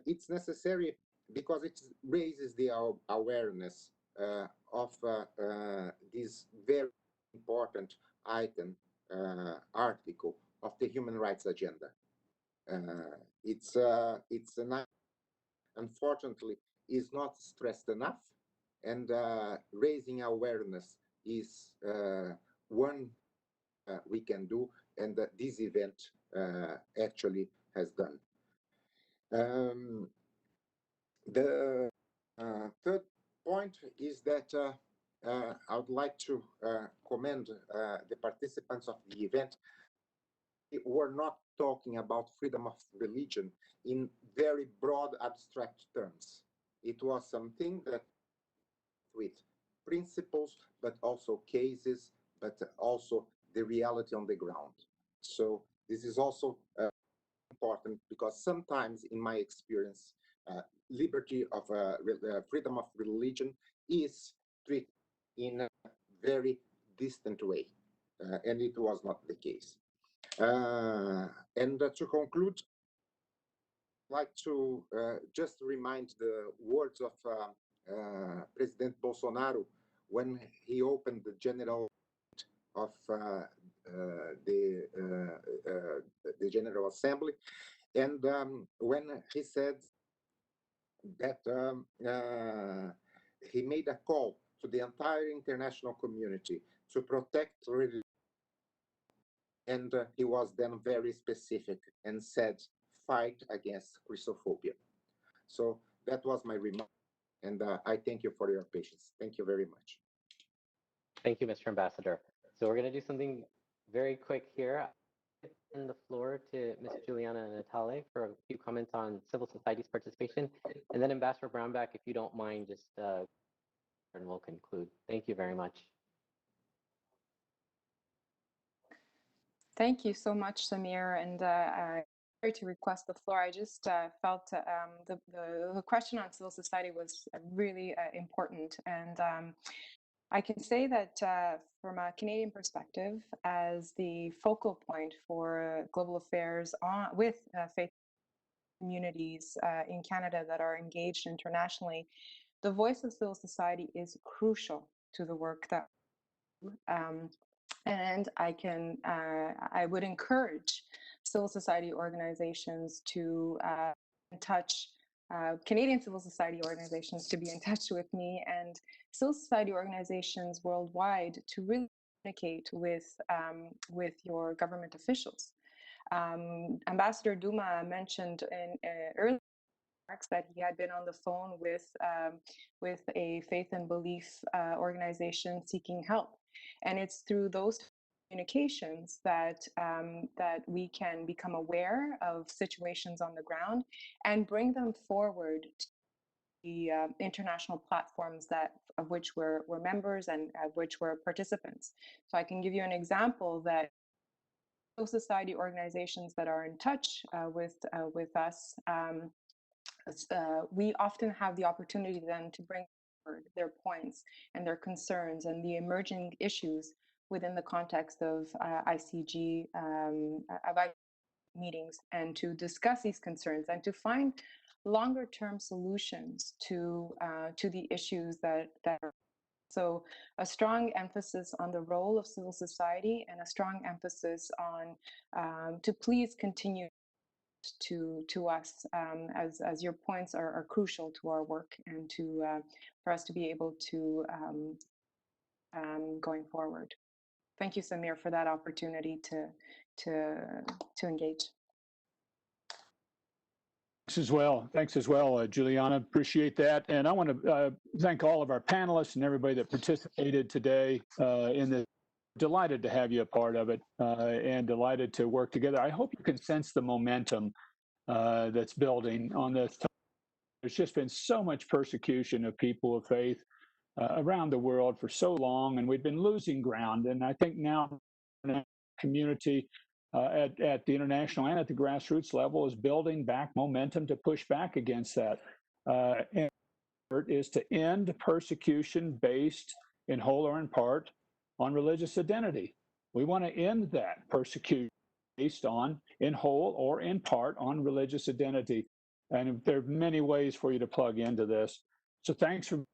it's necessary because it raises the awareness of this very important item, article of the human rights agenda. It's unfortunately is not stressed enough, and raising awareness is one we can do, and that this event actually has done. The third point is that I would like to commend the participants of the event. We're not talking about freedom of religion in very broad, abstract terms. It was something that with principles, but also cases, but also the reality on the ground. So this is also important because sometimes, in my experience, liberty of freedom of religion is treated in a very distant way, and it was not the case. And to conclude, I'd like to just remind the words of President Bolsonaro when he opened the general of the General Assembly, and when he said that he made a call to the entire international community to protect religion. And he was then very specific and said, fight against Christophobia. So that was my remark. And I thank you for your patience. Thank you very much. Thank you, Mr. Ambassador. So we're going to do something very quick here. In the floor to Ms. Juliana Natale for a few comments on civil society's participation. And then Ambassador Brownback, if you don't mind, just and we'll conclude. Thank you very much. Thank you so much, Samir. And sorry to request the floor. I just felt the question on civil society was really important. And I can say that from a Canadian perspective, as the focal point for global affairs with faith communities in Canada that are engaged internationally, the voice of civil society is crucial to the work that and I would encourage civil society organizations to touch Canadian civil society organizations to be in touch with me and civil society organizations worldwide to really communicate with your government officials. Ambassador Duma mentioned in earlier remarks that he had been on the phone with a faith and belief organization seeking help, and it's through those communications that that we can become aware of situations on the ground and bring them forward to the international platforms of which we're members and of which we're participants. So I can give you an example that civil society organizations that are in touch with us, we often have the opportunity then to bring forward their points and their concerns and the emerging issues within the context of ICG meetings, and to discuss these concerns and to find longer term solutions to the issues that are. So a strong emphasis on the role of civil society and a strong emphasis on to please continue to us as your points are crucial to our work and to for us to be able to going forward. Thank you, Samir, for that opportunity to engage. Thanks as well, Juliana. Appreciate that. And I want to thank all of our panelists and everybody that participated today in the. Delighted to have you a part of it and delighted to work together. I hope you can sense the momentum that's building on this. There's just been so much persecution of people of faith around the world for so long, and we've been losing ground. And I think now the community at the international and at the grassroots level is building back momentum to push back against that. And is to end persecution based in whole or in part on religious identity. We want to end that persecution based on, in whole or in part, on religious identity. And there are many ways for you to plug into this. So thanks for.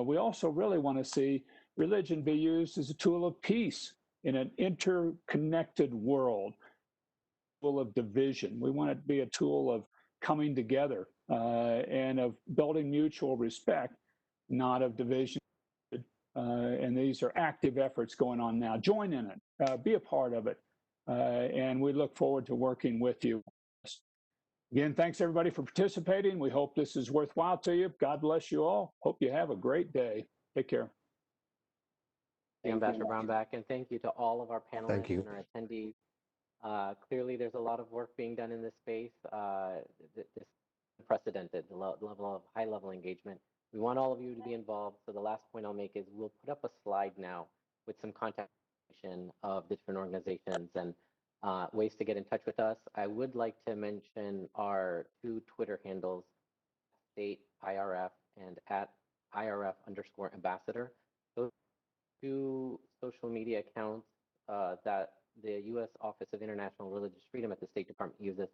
We also really want to see religion be used as a tool of peace in an interconnected world full of division. We want it to be a tool of coming together and of building mutual respect, not of division. And these are active efforts going on now. Join in it, be a part of it. And we look forward to working with you. Again, thanks everybody for participating. We hope this is worthwhile to you. God bless you all. Hope you have a great day. Take care. Thank you, Ambassador Brownback, and thank you to all of our panelists and our attendees. Clearly, there's a lot of work being done in this space. This is unprecedented, the level of high-level engagement. We want all of you to be involved. So the last point I'll make is we'll put up a slide now with some contact information of the different organizations and ways to get in touch with us. I would like to mention our two Twitter handles, State IRF and at IRF_ambassador. Those two social media accounts that the U.S. Office of International Religious Freedom at the State Department uses.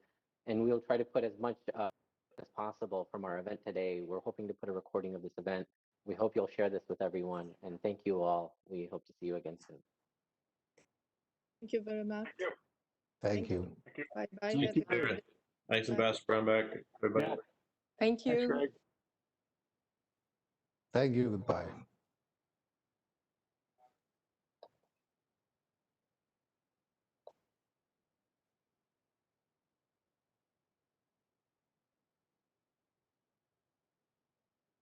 And we'll try to put as much as possible from our event today. We're hoping to put a recording of this event. We hope you'll share this with everyone. And thank you all. We hope to see you again soon. Thank you very much. Thank you. Bye-bye. Thank you. Thanks, Ambassador Brownback. Everybody. Thank you. Thank you. Goodbye.